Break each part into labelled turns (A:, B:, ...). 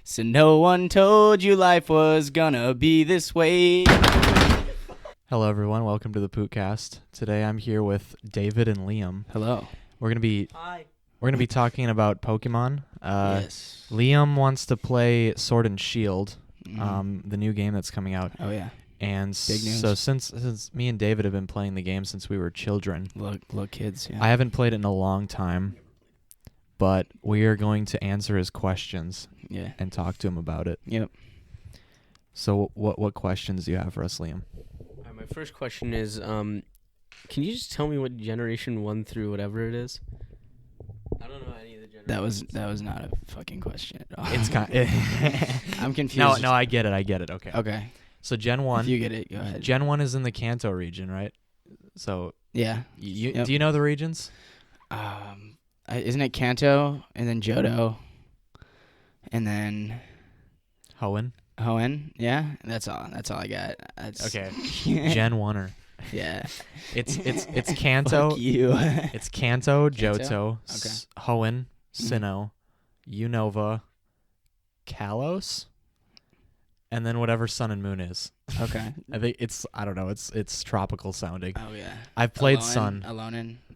A: So no one told you life was gonna be this way.
B: Hello, everyone. Welcome to the Pootcast. Today, I'm here with David and Lliam.
A: Hello.
B: We're gonna be talking about Pokemon.
A: Yes.
B: Lliam wants to play Sword and Shield, the new game that's coming out.
A: Oh yeah.
B: And
A: Big news.
B: so since me and David have been playing the game since we were children,
A: Look, kids. Yeah.
B: I haven't played it in a long time, but we are going to answer his questions
A: Yeah.
B: and talk to him about it.
A: Yep.
B: So what questions do you have for us, Lliam?
C: My first question is, can you just tell me what generation 1 through whatever it is? I don't know any of the generations.
A: That was not a fucking question at all.
B: It's kind.
A: I'm confused.
B: No, I get it. Okay.
A: Okay.
B: So Gen 1.
A: If you get it, go ahead.
B: Gen 1 is in the Kanto region, right? So
A: Yeah. Yep.
B: Do you know the regions?
A: Isn't it Kanto and then Johto, and then
B: Hoenn.
A: Hoenn? Yeah, that's all. That's all I got. That's,
B: Okay. Gen 1er.
A: Yeah.
B: It's Kanto.
A: Fuck you.
B: It's Kanto,
A: Kanto?
B: Johto,
A: Okay.
B: Hoenn, Sinnoh, Unova, Kalos, and then whatever Sun and Moon is.
A: Okay.
B: I think I don't know. It's tropical sounding.
A: Oh yeah.
B: I've played
A: Alolan,
B: Sun.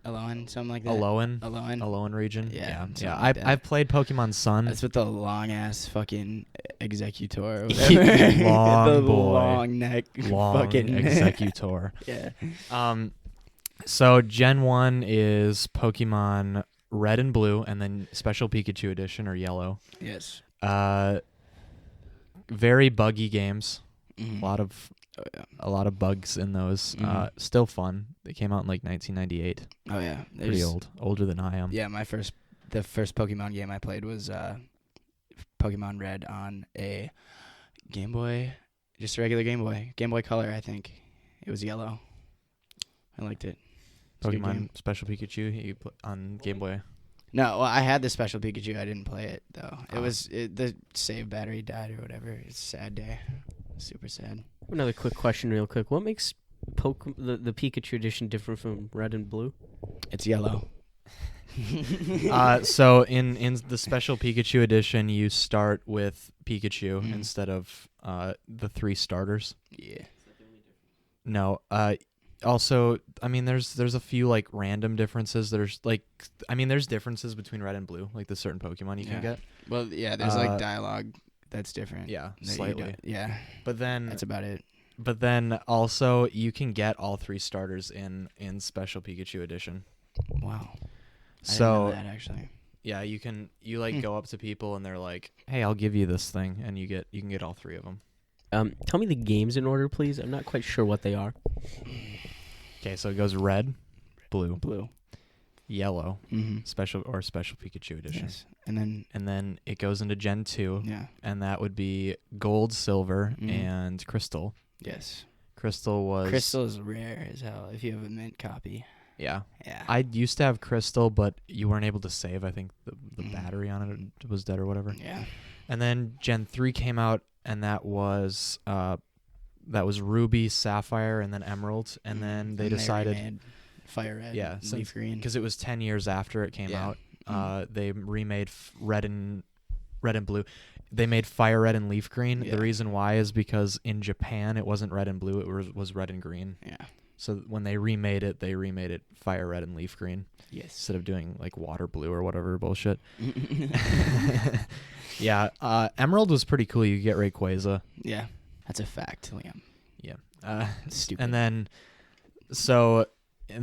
A: Alolan, something like that.
B: Alolan region.
A: Yeah, something
B: Yeah.
A: like that.
B: I've played Pokemon Sun.
A: That's with the long ass fucking executor. Or
B: Long
A: whatever. The
B: boy.
A: long neck.
B: Long
A: fucking
B: executor.
A: Yeah.
B: So Gen 1 is Pokemon Red and Blue, and then Special Pikachu Edition or Yellow.
A: Yes.
B: Very buggy games.
A: Mhm.
B: A lot of bugs in those.
A: Mhm.
B: Still fun. They came out in like 1998.
A: Oh yeah.
B: Pretty old. Older than I am.
A: Yeah, the first Pokemon game I played was Pokemon Red on a Game Boy, just a regular Game Boy Color. I think it was yellow. I liked it. It's a good game.
B: Pokemon Special Pikachu you put on Game Boy.
A: No, well, I had the Special Pikachu. I didn't play it though. The save battery died or whatever. It's a sad day. Super sad.
C: Another quick question, real quick. What makes the Pikachu edition different from Red and Blue?
A: It's yellow.
B: So in the Special Pikachu Edition, you start with Pikachu instead of the 3 starters.
A: Yeah.
B: No. Also, I mean, there's a few like random differences. There's differences between Red and Blue, like the certain Pokemon you can get.
A: Well, yeah. There's like dialogue that's different.
B: Yeah,
A: that you
B: slightly.
A: don't- Yeah.
B: But then
A: That's about it.
B: But then also you can get all 3 starters in Special Pikachu Edition.
A: Wow. I
B: So
A: didn't know that actually.
B: yeah, you go up to people and they're like, "Hey, I'll give you this thing," and you can get all 3 of them.
C: Tell me the games in order, please. I'm not quite sure what they are.
B: Okay, so it goes Red, Blue, Yellow, Special Pikachu Edition.
A: Yes. And
B: then it goes into Gen 2,
A: yeah.
B: and that would be Gold, Silver, and Crystal.
A: Yes.
B: Crystal
A: is rare as hell if you have a mint copy.
B: Yeah.
A: Yeah.
B: I used to have Crystal, but you weren't able to save. I think the battery on it was dead or whatever.
A: Yeah.
B: And then Gen 3 came out, and that was Ruby, Sapphire, and then Emerald. And then they decided...
A: remade Fire Red,
B: yeah,
A: Leaf Green.
B: Because it was 10 years after it came out. They remade Red and Blue. They made Fire Red and Leaf Green.
A: Yeah.
B: The reason why is because in Japan it wasn't Red and Blue. It was Red and Green.
A: Yeah.
B: So when they remade it Fire Red and Leaf Green.
A: Yes.
B: Instead of doing like Water Blue or whatever bullshit. Yeah. Emerald was pretty cool. You could get Rayquaza.
A: Yeah. That's a fact, Liam.
B: Yeah.
A: Stupid.
B: And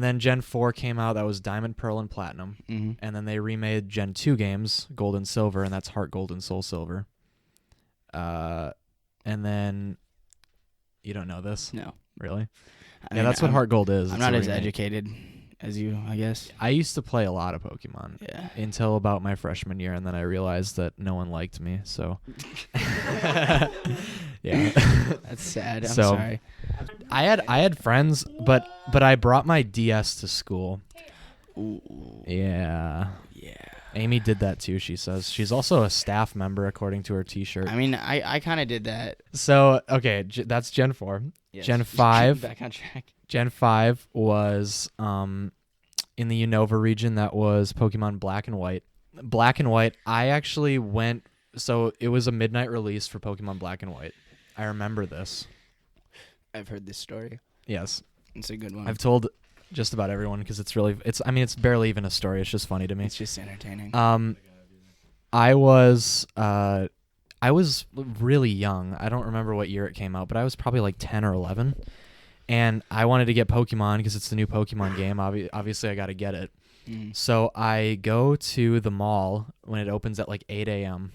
B: then Gen 4 came out. That was Diamond, Pearl, and Platinum.
A: Mm-hmm.
B: And then they remade Gen 2 games, Gold and Silver, and that's Heart Gold and Soul Silver. And then you don't know this?
A: No.
B: Really?
A: I
B: Yeah,
A: mean,
B: that's what Heart Gold is.
A: I'm
B: It's
A: not
B: a
A: as
B: remake.
A: educated as you, I guess.
B: I used to play a lot of Pokemon
A: Yeah.
B: until about my freshman year, and then I realized that no one liked me, so... Yeah.
A: That's sad. I'm
B: So-
A: sorry.
B: I had friends, but I brought my DS to school.
A: Ooh.
B: Yeah.
A: Yeah.
B: Amy did that too, she says. She's also a staff member, according to her T-shirt.
A: I mean, I kind of did that.
B: So, okay, that's Gen 4.
A: Yes.
B: Gen 5.
A: Back on track.
B: Gen 5 was in the Unova region. That was Pokemon Black and White. Black and White, I actually went So it was a midnight release for Pokemon Black and White. I remember this.
A: I've heard this story.
B: Yes.
A: It's a good one.
B: I've told just about everyone because it's barely even a story. It's just funny to me.
A: It's just entertaining.
B: I was really young. I don't remember what year it came out, but I was probably like 10 or 11. And I wanted to get Pokemon because it's the new Pokemon game. Obviously, I got to get it. So I go to the mall when it opens at like 8 a.m.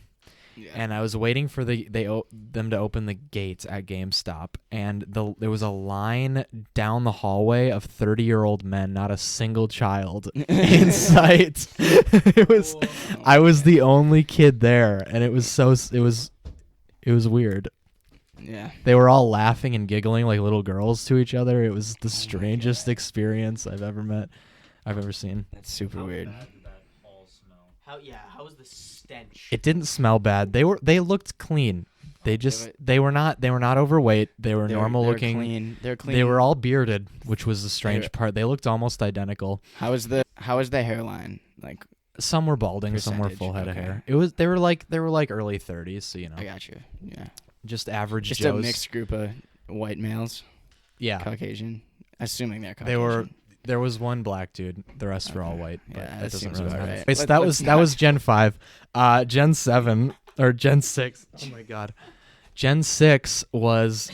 A: Yeah.
B: And I was waiting for them to open the gates at GameStop, and there was a line down the hallway of 30-year-old men, not a single child in sight. I was the only kid there, and it was weird.
A: Yeah.
B: They were all laughing and giggling like little girls to each other. It was the strangest experience I've ever seen.
A: That's super weird.
C: How was the stench?
B: It didn't smell bad. They looked clean. They were not overweight. They were normal looking.
A: Clean. They're clean.
B: They were all bearded, which was the strange part. They looked almost identical.
A: How was the hairline? Like,
B: some were balding, some were full head of
A: okay.
B: hair. They were like early 30s, so
A: I got you. Yeah.
B: just average
A: Just
B: Joes.
A: a mixed group of white males.
B: Yeah.
A: Caucasian. Assuming they're Caucasian.
B: There was one black dude. The rest were all white. But
A: Yeah,
B: that
A: that
B: doesn't
A: seems
B: really
A: about
B: matter.
A: right.
B: Wait, so that was Gen 5. Gen 7 or Gen 6. Oh my god. Gen 6 was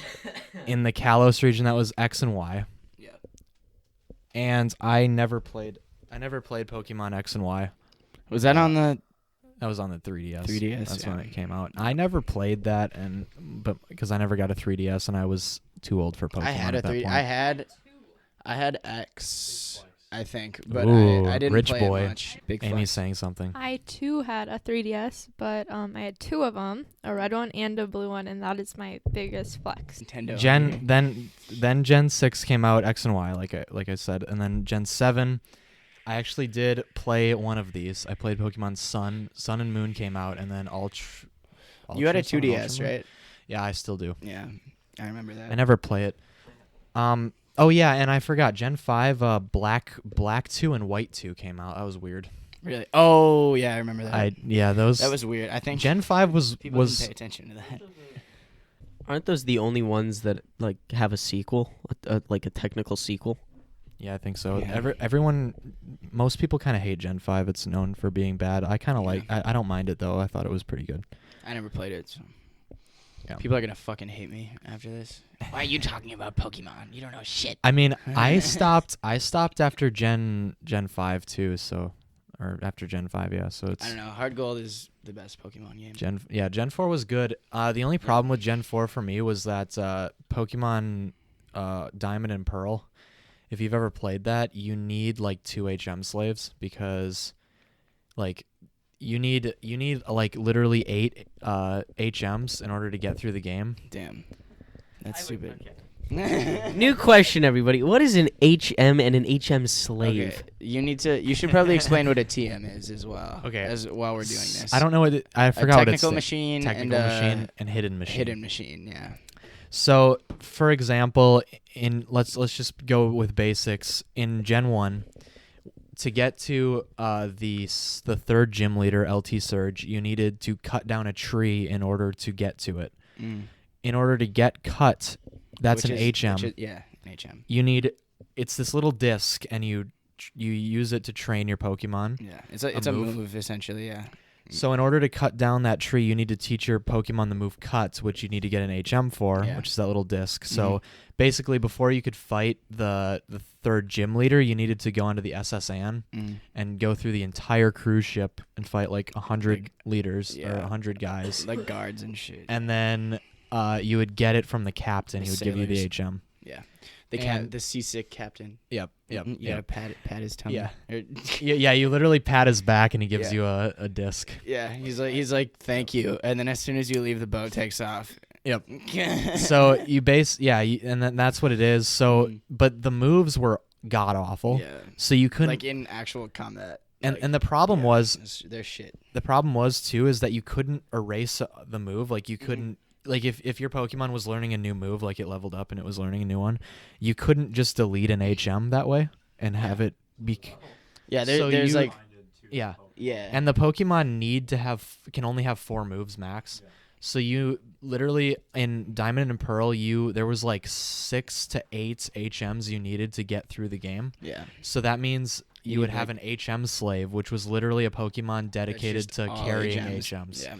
B: in the Kalos region. That was X and Y.
A: Yeah.
B: And I never played Pokemon X and Y.
A: Was that on the?
B: That was on the 3DS.
A: 3DS.
B: That's
A: yeah.
B: when it came out. I never played that, but because I never got a 3DS and I was too old for Pokemon.
A: I had
B: at
A: a
B: that
A: 3.
B: point.
A: I had X, I think, but
B: Ooh,
A: I didn't
B: rich
A: play
B: boy.
A: it much. Big
B: Amy's
A: flex.
B: saying something.
D: I too had a 3DS, but I had two of them, a red one and a blue one, and that is my biggest flex.
A: Nintendo.
B: Then Gen 6 came out, X and Y, like I said, and then Gen 7. I actually did play one of these. I played Pokemon Sun. Sun and Moon came out, and then Ultra.
A: You had a
B: Sun,
A: 2DS,
B: Ultra Moon?
A: right?
B: Yeah, I still do.
A: Yeah, I remember that.
B: I never play it. Oh yeah, and I forgot. Gen 5, Black 2 and White 2 came out. That was weird.
A: Really? Oh yeah, I remember that.
B: Those.
A: That was weird. I think
B: Gen 5 was
A: people didn't pay attention to that.
C: Aren't those the only ones that like have a sequel, like a technical sequel?
B: Yeah, I think so.
A: Yeah.
B: Most people kind of hate Gen 5. It's known for being bad. I kind of like. I don't mind it though. I thought it was pretty good.
A: I never played it. So.
B: Yeah.
A: People are gonna fucking hate me after this. Why are you talking about Pokemon? You don't know shit.
B: I mean, I stopped after Gen 5 too. So, or after Gen 5, yeah. So it's.
A: I don't know. Hard Gold is the best Pokemon game.
B: Gen 4 was good. The only problem with Gen 4 for me was that Pokemon Diamond and Pearl. If you've ever played that, you need like 2 HM slaves because, like, you need like literally 8 HMs in order to get through the game.
A: Damn, that's stupid.
C: New question, everybody. What is an HM and an HM slave?
A: Okay. You should probably explain what a TM is as well.
B: Okay.
A: While we're doing this.
B: I don't know what I forgot what it's.
A: Technical machine
B: and hidden machine.
A: Hidden machine, yeah.
B: So, for example, let's just go with basics. In Gen 1, to get to the third gym leader, LT Surge, you needed to cut down a tree in order to get to it. In order to get cut, that's an HM.
A: Yeah, an HM.
B: It's this little disc, and you use it to train your Pokemon.
A: Yeah, it's a move essentially, yeah.
B: So in order to cut down that tree, you need to teach your Pokemon the move Cut, which you need to get an HM for, which is that little disc. So basically, before you could fight the third gym leader, you needed to go onto the SSN and go through the entire cruise ship and fight like 100 leaders or 100 guys.
A: Like guards and shit.
B: And then you would get it from the captain. He would give you the HM.
A: Yeah. The seasick captain.
B: Yep.
A: You gotta pat his tummy.
B: Yeah. Yeah. You literally pat his back, and he gives you a disc.
A: Yeah. He's like, thank you, and then as soon as you leave, the boat takes off.
B: Yep. So and then that's what it is. So, but the moves were god awful.
A: Yeah.
B: So you couldn't
A: like in actual combat.
B: And the problem was
A: their shit.
B: The problem was too is that you couldn't erase the move. Like you couldn't. Like if your Pokemon was learning a new move, like it leveled up and it was learning a new one, you couldn't just delete an HM that way and have it be.
A: Yeah, there's like.
B: Yeah.
A: Yeah.
B: And the Pokemon can only have 4 moves max. So you literally in Diamond and Pearl, there was like 6 to 8 HMs you needed to get through the game.
A: Yeah.
B: So that means you would have
A: like-
B: an HM slave, which was literally a Pokemon dedicated
A: just
B: to
A: all
B: carrying
A: HMs.
B: HMs,
A: Yeah.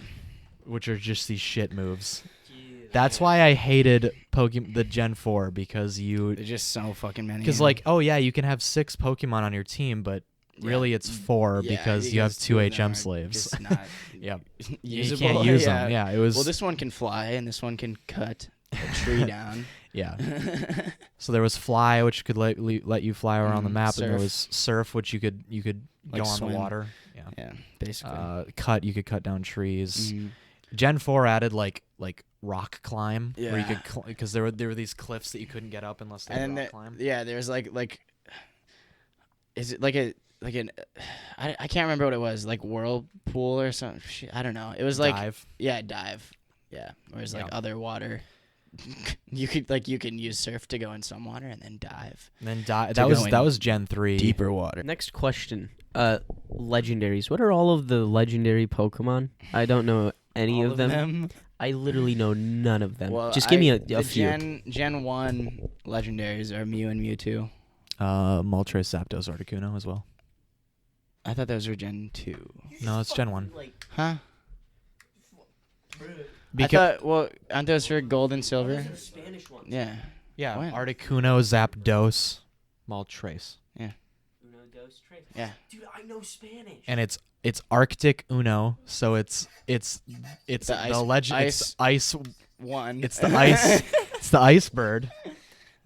B: which are just these shit moves. That's why I hated the Gen 4 because
A: There's just so fucking many.
B: because like you can have 6 Pokemon on your team, but really it's 4 because you have 2
A: of them
B: HM
A: are
B: slaves.
A: just not
B: Yep. You
A: usable.
B: can't use them. Yeah, it was.
A: Well, this one can fly, and this one can cut a tree down.
B: Yeah. So there was Fly, which could let you fly around the map, and there
A: Surf.
B: was Surf, which you could
A: Like
B: go on
A: swim.
B: the water. Yeah.
A: Yeah, basically.
B: You could cut down trees.
A: Mhm.
B: Gen 4 added like rock climb, where you
A: Yeah.
B: could because there were these cliffs that you couldn't get up unless they
A: And
B: rock
A: then
B: climb.
A: there's like, is it like an I can't remember what it was, like whirlpool or something. I don't know. It was like
B: Dive.
A: dive. Yeah, whereas like
B: Yeah.
A: other water, you can use surf to go in some water and then dive
B: And then
A: To
B: that
A: go
B: was
A: in
B: Gen 3.
A: deeper water.
C: Next question. Legendaries. What are all of the legendary Pokemon? I don't know any
A: All
C: of them. I literally know none of them.
A: Well,
C: Just give me a
A: the
C: few.
A: Gen 1 legendaries are Mew and Mewtwo.
B: Moltres, Zapdos, Articuno as well.
A: I thought those were Gen 2.
B: No, it's Gen 1.
A: Huh?
B: Because
A: aren't those for gold and silver?
C: Spanish ones.
A: Yeah.
B: yeah,
A: What?
B: Articuno, Zapdos, Moltres.
A: Yeah.
C: Dude, I know Spanish.
B: And it's Arctic Uno, so it's
A: The ice-
B: the legend. It's ice.
A: One.
B: It's the ice. It's the ice bird.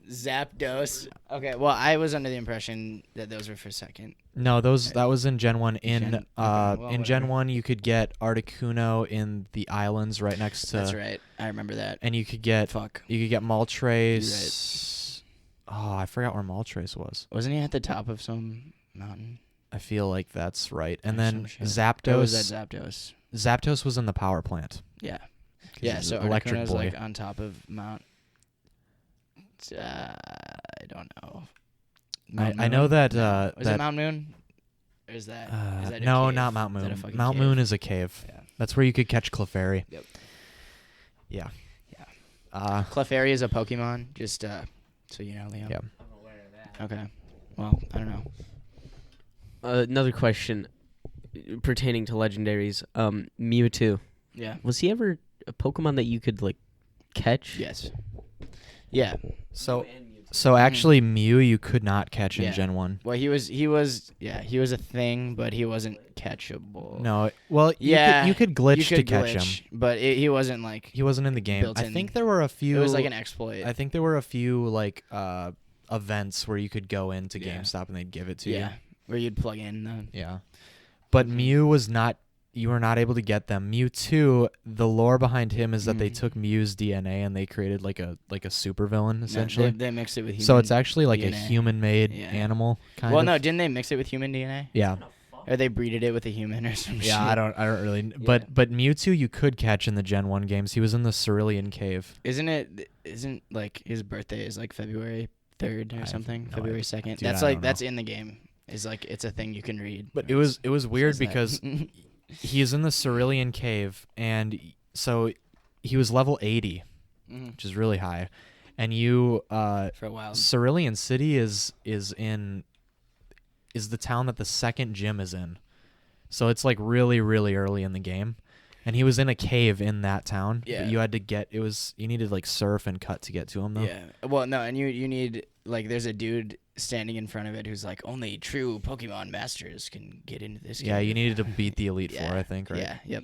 A: Zapdos. Okay, well, I was under the impression that those were for second.
B: No, that was in Gen 1. In
A: okay, well,
B: in Gen
A: whatever.
B: 1, you could get Articuno in the islands right next to.
A: That's right. I remember that.
B: And you could get
A: Fuck.
B: Moltres. Oh, I forgot where Moltres was.
A: Wasn't he at the top of some mountain?
B: I feel like that's right. And
A: Or
B: then
A: some shit. Or
B: Zapdos.
A: was that Zapdos?
B: Zapdos was in the power plant.
A: Yeah.
B: 'Cause
A: Yeah,
B: he's
A: so
B: an electric
A: Articuno's
B: boy.
A: like on top of Mount. I don't know. Mount
B: I know
A: Moon?
B: that.
A: No. Was
B: that
A: it Mount Moon? Or is that? Is that a
B: no,
A: cave?
B: not Mount
A: Is that a
B: Moon.
A: fucking
B: Mount
A: cave?
B: Moon is a cave.
A: Yeah.
B: That's where you could catch Clefairy.
A: Yep.
B: Yeah.
A: Yeah. Clefairy is a Pokemon. Just so you know, Liam.
B: Yeah.
C: I'm aware of that.
A: Okay. Well, I don't know.
C: Another question pertaining to legendaries. Mewtwo.
A: Yeah.
C: Was he ever a Pokemon that you could like catch?
A: Yes. Yeah.
B: So actually, Mew you could not catch in
A: Yeah.
B: Gen 1.
A: Well, he was a thing, but he wasn't catchable.
B: No, well,
A: Yeah,
B: you could glitch
A: you could
B: to catch
A: glitch,
B: him.
A: but he wasn't like.
B: He wasn't in the game.
A: built
B: I
A: in.
B: think there were a few.
A: It was like an exploit.
B: I think there were a few like events where you could go into
A: Yeah.
B: GameStop and they'd give it to
A: yeah,
B: you.
A: where you'd plug in the.
B: Yeah. But Mew was not. You were not able to get them. Mewtwo, the lore behind him is that they took Mew's DNA and they created like a supervillain essentially.
A: They mixed it with human.
B: So it's actually like a
A: DNA.
B: human-made
A: Yeah.
B: animal kind
A: Well,
B: of.
A: no, didn't they mix it with human DNA?
B: Yeah.
A: Or they breeded it with a human or some shit?
B: Yeah, I don't really. But Mewtwo you could catch in the Gen 1 games. He was in the Cerulean Cave.
A: Isn't like his birthday is like February 3rd
B: I
A: or
B: have
A: something?
B: no
A: February
B: idea.
A: 2nd.
B: Dude,
A: That's
B: I
A: like
B: don't
A: that's
B: know.
A: in the game. Is like it's a thing you can read.
B: But it was weird
A: Says that.
B: because he is in the Cerulean Cave, and so he was level 80,
A: Mhm.
B: which is really high. And you
A: For a while.
B: Cerulean City is the town that the second gym is in. So it's like really, really early in the game. And he was in a cave in that town.
A: Yeah.
B: But you had to you needed like surf and cut to get to him though.
A: Yeah. Well, no, and you need like there's a dude standing in front of it who's like only true Pokemon masters can get into this game.
B: Yeah, you needed to beat the Elite
A: Yeah.
B: Four, I think, right?
A: Yeah. Yep.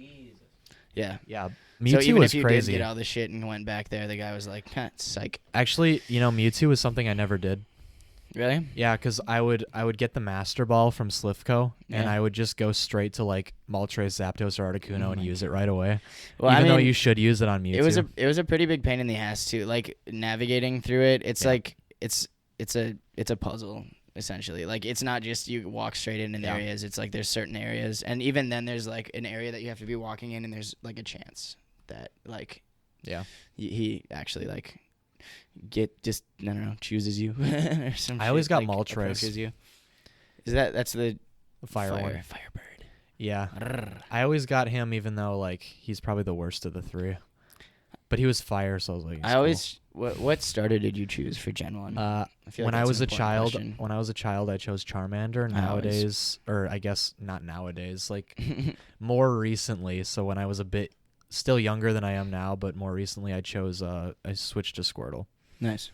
A: Yeah.
B: Yeah.
A: So
B: Mewtwo
A: even
B: was
A: if you
B: crazy.
A: did get all the shit and went back there, the guy was like, psych.
B: Actually, Mewtwo was something I never did.
A: Really?
B: Yeah, because I would get the Master Ball from Slivco, and
A: Yeah.
B: I would just go straight to like Moltres, Zapdos, or Articuno
A: Oh
B: and
A: my
B: use it right away.
A: Well,
B: Even
A: I
B: though
A: mean,
B: you should use it on Mewtwo.
A: it was a pretty big pain in the ass too. Like navigating through it, it's
B: Yeah.
A: like it's a puzzle essentially. Like it's not just you walk straight in
B: Yeah.
A: areas. It's like there's certain areas, and even then there's like an area that you have to be walking in, and there's like a chance that like
B: Yeah.
A: he actually like chooses you or some
B: I always
A: shit,
B: got
A: like,
B: Moltres.
A: approaches you. Is that's the
B: The fire one.
A: Firebird.
B: Yeah. I always got him, even though like he's probably the worst of the three. But he was fire, so I was like,
A: I always. What starter did you choose for Gen 1?
B: I feel when
A: like
B: I
A: that's
B: was
A: an
B: a
A: important
B: child,
A: question.
B: when I was a child, I chose Charmander. Nowadays, or I guess not nowadays, like more recently. So when I was a bit still younger than I am now, but more recently, I switched to Squirtle.
A: Nice.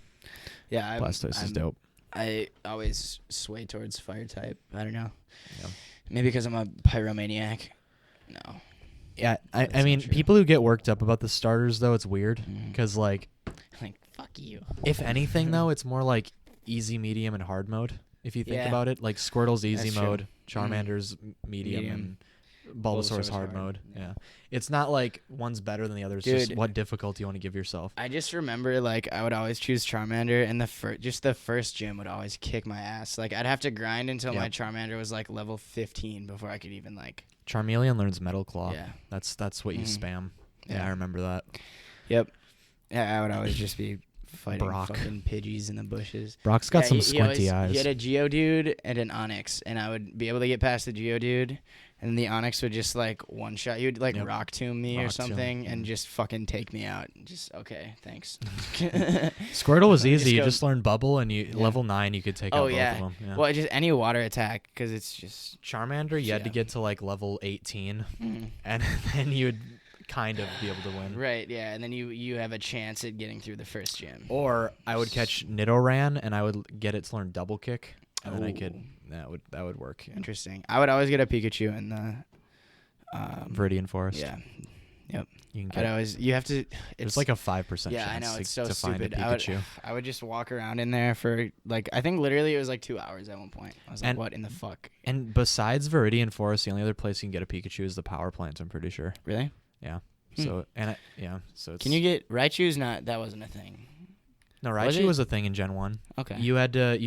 A: Yeah,
B: Blastoise is dope.
A: I always sway towards fire type. I don't know.
B: Yeah.
A: Maybe because I'm a pyromaniac. No.
B: Yeah,
A: That's
B: I mean,
A: not true.
B: people who get worked up about the starters, though, it's weird.
A: Mm.
B: Because, like,
A: fuck you.
B: if anything, though, it's more like easy, medium, and hard mode, if you think
A: Yeah.
B: about it. Like, Squirtle's easy
A: That's true.
B: mode, Charmander's medium, and Bulbasaur's hard mode. Yeah. It's not like one's better than the other. It's just
A: Dude.
B: what difficulty you want to give yourself.
A: I just remember, like, I would always choose Charmander, and the first gym would always kick my ass. Like, I'd have to grind until my
B: Yep.
A: Charmander was, like, level 15 before I could even, like...
B: Charmeleon learns Metal Claw.
A: Yeah.
B: That's what you
A: Mhm.
B: spam. Yeah,
A: Yeah.
B: I remember that.
A: Yep. Yeah, I would always just be fighting
B: Brock.
A: fucking Pidgeys in the bushes.
B: Brock's got
A: Yeah,
B: some
A: he
B: squinty
A: always-
B: eyes.
A: He had a Geodude and an Onix, and I would be able to get past the Geodude, and the Onix would just, like, one-shot. He would, like,
B: Yep.
A: Rock Tomb me or
B: Rock Tomb.
A: something and just fucking take me out. Just, okay, thanks.
B: Squirtle was easy.
A: Just
B: You
A: go-
B: just learned Bubble, and
A: Yeah.
B: level 9, you could take
A: Oh,
B: out
A: yeah.
B: both of them. Yeah.
A: Well, just any water attack, because it's just...
B: Charmander, you had to
A: Yeah.
B: get to like level 18,
A: Mm.
B: and then you would kind of be able to win.
A: Right, yeah, and then you have a chance at getting through the first gym.
B: Or I would catch Nidoran, and I would get it to learn Double Kick, and then I could
A: Ooh.
B: that would work. Yeah.
A: Interesting. I would always get a Pikachu in the...
B: Viridian Forest.
A: Yeah.
B: You can
A: I'd
B: get.
A: always... You have to...
B: There's like a 5%
A: Yeah, I
B: chance
A: know, it's
B: to
A: so
B: find a
A: stupid.
B: Pikachu.
A: I would just walk around in there for, like, I think literally it was like 2 hours at one point. I was like,
B: And-
A: what in the fuck?
B: And besides Viridian Forest, the only other place you can get a Pikachu is the power plant. I'm pretty sure.
A: Really?
B: Yeah.
A: Hmm.
B: So So it's,
A: Can you get... Raichu's not... That wasn't a thing.
B: No,
A: Was
B: Raichu
A: it?
B: was a thing in Gen 1.
A: Okay.
B: You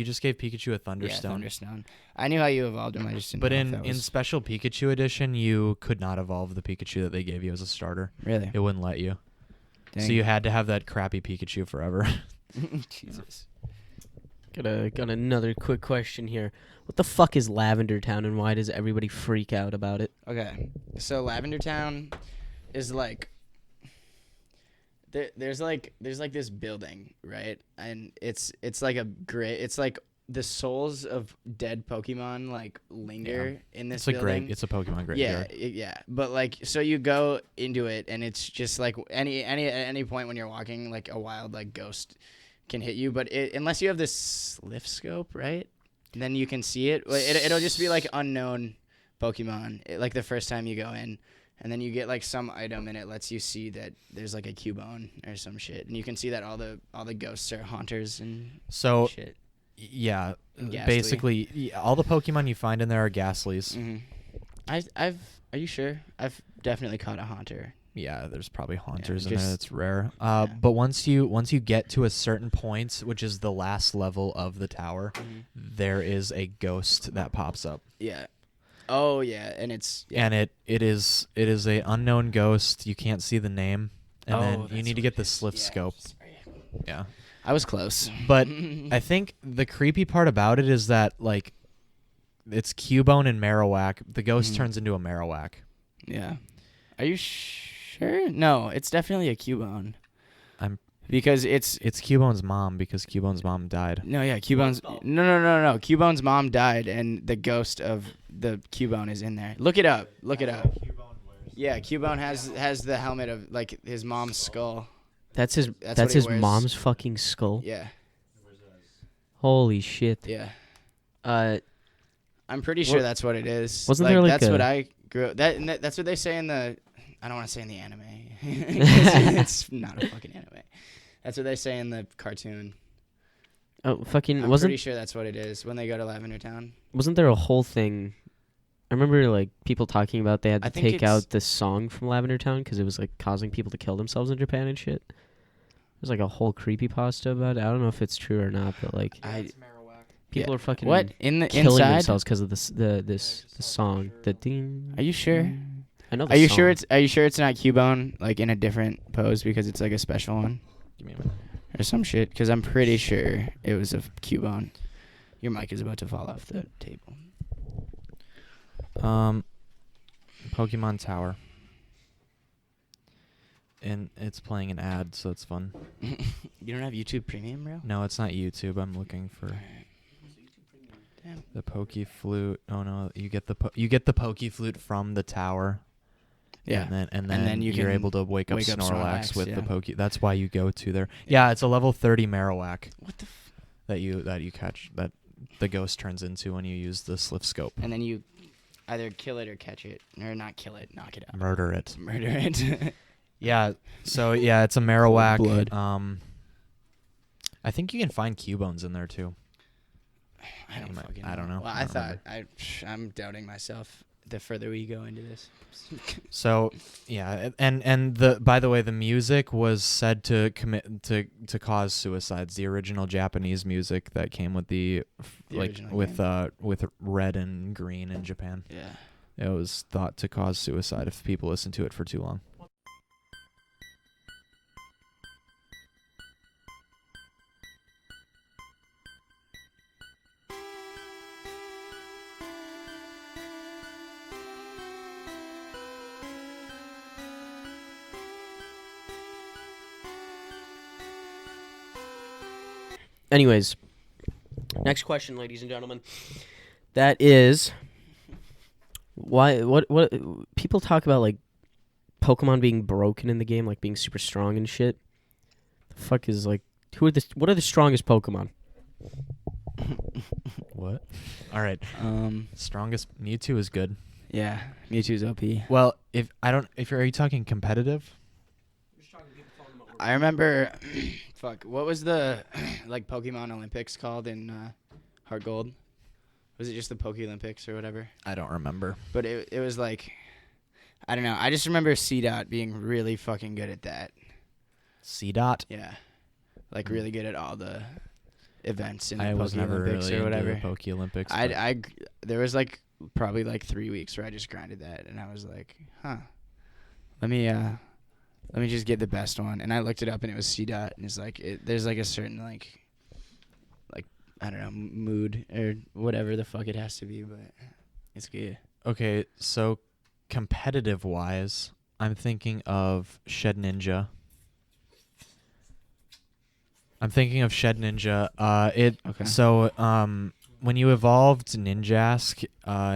B: just gave Pikachu a Thunderstone.
A: Yeah, Thunderstone. I knew how you evolved him. I just didn't
B: But
A: know if
B: in
A: that
B: in
A: was...
B: Special Pikachu Edition, you could not evolve the Pikachu that they gave you as a starter.
A: Really?
B: It wouldn't let you.
A: Dang.
B: So you had to have that crappy Pikachu forever.
A: Jesus.
C: Got another quick question here. What the fuck is Lavender Town, and why does everybody freak out about it?
A: Okay. So Lavender Town is like... There's like this building, right? And it's like a great... It's like the souls of dead Pokemon like linger in this building.
B: It's a Pokemon
A: Yeah,
B: graveyard.
A: yeah. But like, so you go into it, and it's just like at any point when you're walking, like a wild like ghost can hit you. But unless you have this Sliff scope, right? Then you can see it. It'll just be like unknown Pokemon. Like the first time you go in, and then you get like some item, and it lets you see that there's like a Cubone or some shit, and you can see that all the ghosts are haunters and
B: So
A: shit.
B: yeah,
A: Ghastly.
B: basically all the Pokemon you find in there are Ghastlies.
A: Are you sure? I've definitely caught a haunter.
B: Yeah, there's probably Haunters in
A: just-
B: there. That's rare.
A: yeah.
B: But once you get to a certain point, which is the last level of the tower, there is a ghost that pops up.
A: Yeah. Oh yeah, and it's
B: And it is a unknown ghost. You can't see the name, and then you need to get the Sliff scope. Yeah.
A: I was close.
B: But I think the creepy part about it is that like it's Cubone and Marowak. The ghost turns into a Marowak.
A: Yeah. Are you sure? No, it's definitely a Cubone.
B: I'm-
A: because it's
B: Cubone's mom because Cubone's mom died.
A: no, yeah, Cubone's no. Cubone's mom died, and the ghost of the Cubone is in there. Look it up. Yeah, Cubone has the helmet of like his mom's skull.
C: That's his.
A: That's
C: That's
A: what he
C: his
A: wears.
C: mom's fucking skull.
A: Yeah,
C: Holy shit.
A: yeah. I'm pretty sure
C: What-
A: that's what it is.
C: wasn't there, like,
A: that's
C: a-
A: what I grew up. That's what they say in the. I don't want to say in the anime. 'Cause it's not a fucking anime. That's what they say in the cartoon.
C: Oh fucking!
A: I'm
C: wasn't
A: pretty sure that's what it is when they go to Lavender Town.
C: wasn't there a whole thing? I remember like people talking about they had
A: I
C: to
A: think
C: take
A: it's-
C: out this song from Lavender Town because it was like causing people to kill themselves in Japan and shit. There's like a whole creepypasta about it. I don't know if it's true or not, but like people are fucking
A: What in the
C: killing
A: inside?
C: themselves because of the song. The ding.
A: Are you sure?
C: I know. The
A: Are you
C: song.
A: sure it's not Cubone like in a different pose because it's like a special one
B: Give me a minute.
A: or some shit? Because I'm pretty sure it was a Cubone. Your mic is about to fall off the table.
B: Pokemon Tower. And it's playing an ad, so it's fun.
A: You don't have YouTube Premium, bro?
B: No, it's not YouTube. I'm looking for
A: Damn.
B: the Poke Flute. Oh no, you get the Poke Flute from the tower.
A: Yeah.
B: And then
A: you
B: you're
A: can
B: able to wake up Snorlax with
A: yeah.
B: the Poke. That's why you go to there. Yeah, it's a level 30 Marowak
A: What the
B: that you catch, that the ghost turns into when you use the Sliff Scope.
A: And then you either kill it or catch it. Or not kill it, knock it out.
B: Murder it.
A: Murder it.
B: Yeah, so yeah, it's a Marowak.
A: Blood.
B: I think you can find Cubones in there too.
A: I don't fucking
B: I don't know.
A: Well,
B: I don't remember.
A: I'm doubting myself the further we go into this.
B: So yeah, and by the way, the music was said to cause suicides. The original Japanese music that came with with red and green in Japan.
A: Yeah.
B: It was thought to cause suicide if people listened to it for too long.
C: Anyways, next question, ladies and gentlemen. That is, why? What? People talk about like Pokemon being broken in the game, like being super strong and shit. The fuck is like, what are the strongest Pokemon?
B: What? All right. Strongest Mewtwo is good.
A: Yeah, Mewtwo's OP.
B: Well, are you talking competitive?
A: I remember, what was the like Pokemon Olympics called in Heart Gold? Was it just the Poke Olympics or whatever?
B: I don't remember.
A: But it was like, I don't know. I just remember C-Dot being really fucking good at that.
B: C-Dot?
A: Yeah, like really good at all the events in the
B: I was
A: Poke
B: never
A: Olympics
B: really
A: or whatever.
B: into the Poke Olympics.
A: There was like probably like 3 weeks where I just grinded that, and I was like, let me just get the best one. And I looked it up, and it was C-Dot, and it's like there's like a certain like I don't know, mood or whatever the fuck it has to be, but it's good.
B: Okay, so competitive wise, I'm thinking of Shed Ninja.
A: Okay.
B: So when you evolved Ninjask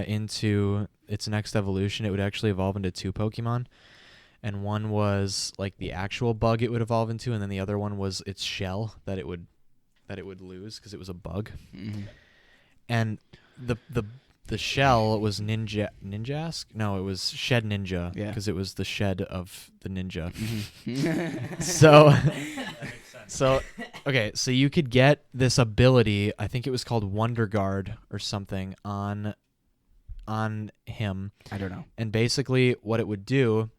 B: into its next evolution, it would actually evolve into 2 Pokemon. And one was like the actual bug it would evolve into, and then the other one was its shell that it would lose because it was a bug.
A: Mm-hmm.
B: And the shell was Ninjask? No, it was Shed Ninja because it was the shed of the ninja.
A: Mm-hmm.
B: So okay, so you could get this ability, I think it was called Wonder Guard or something on him.
A: I don't know.
B: And basically what it would do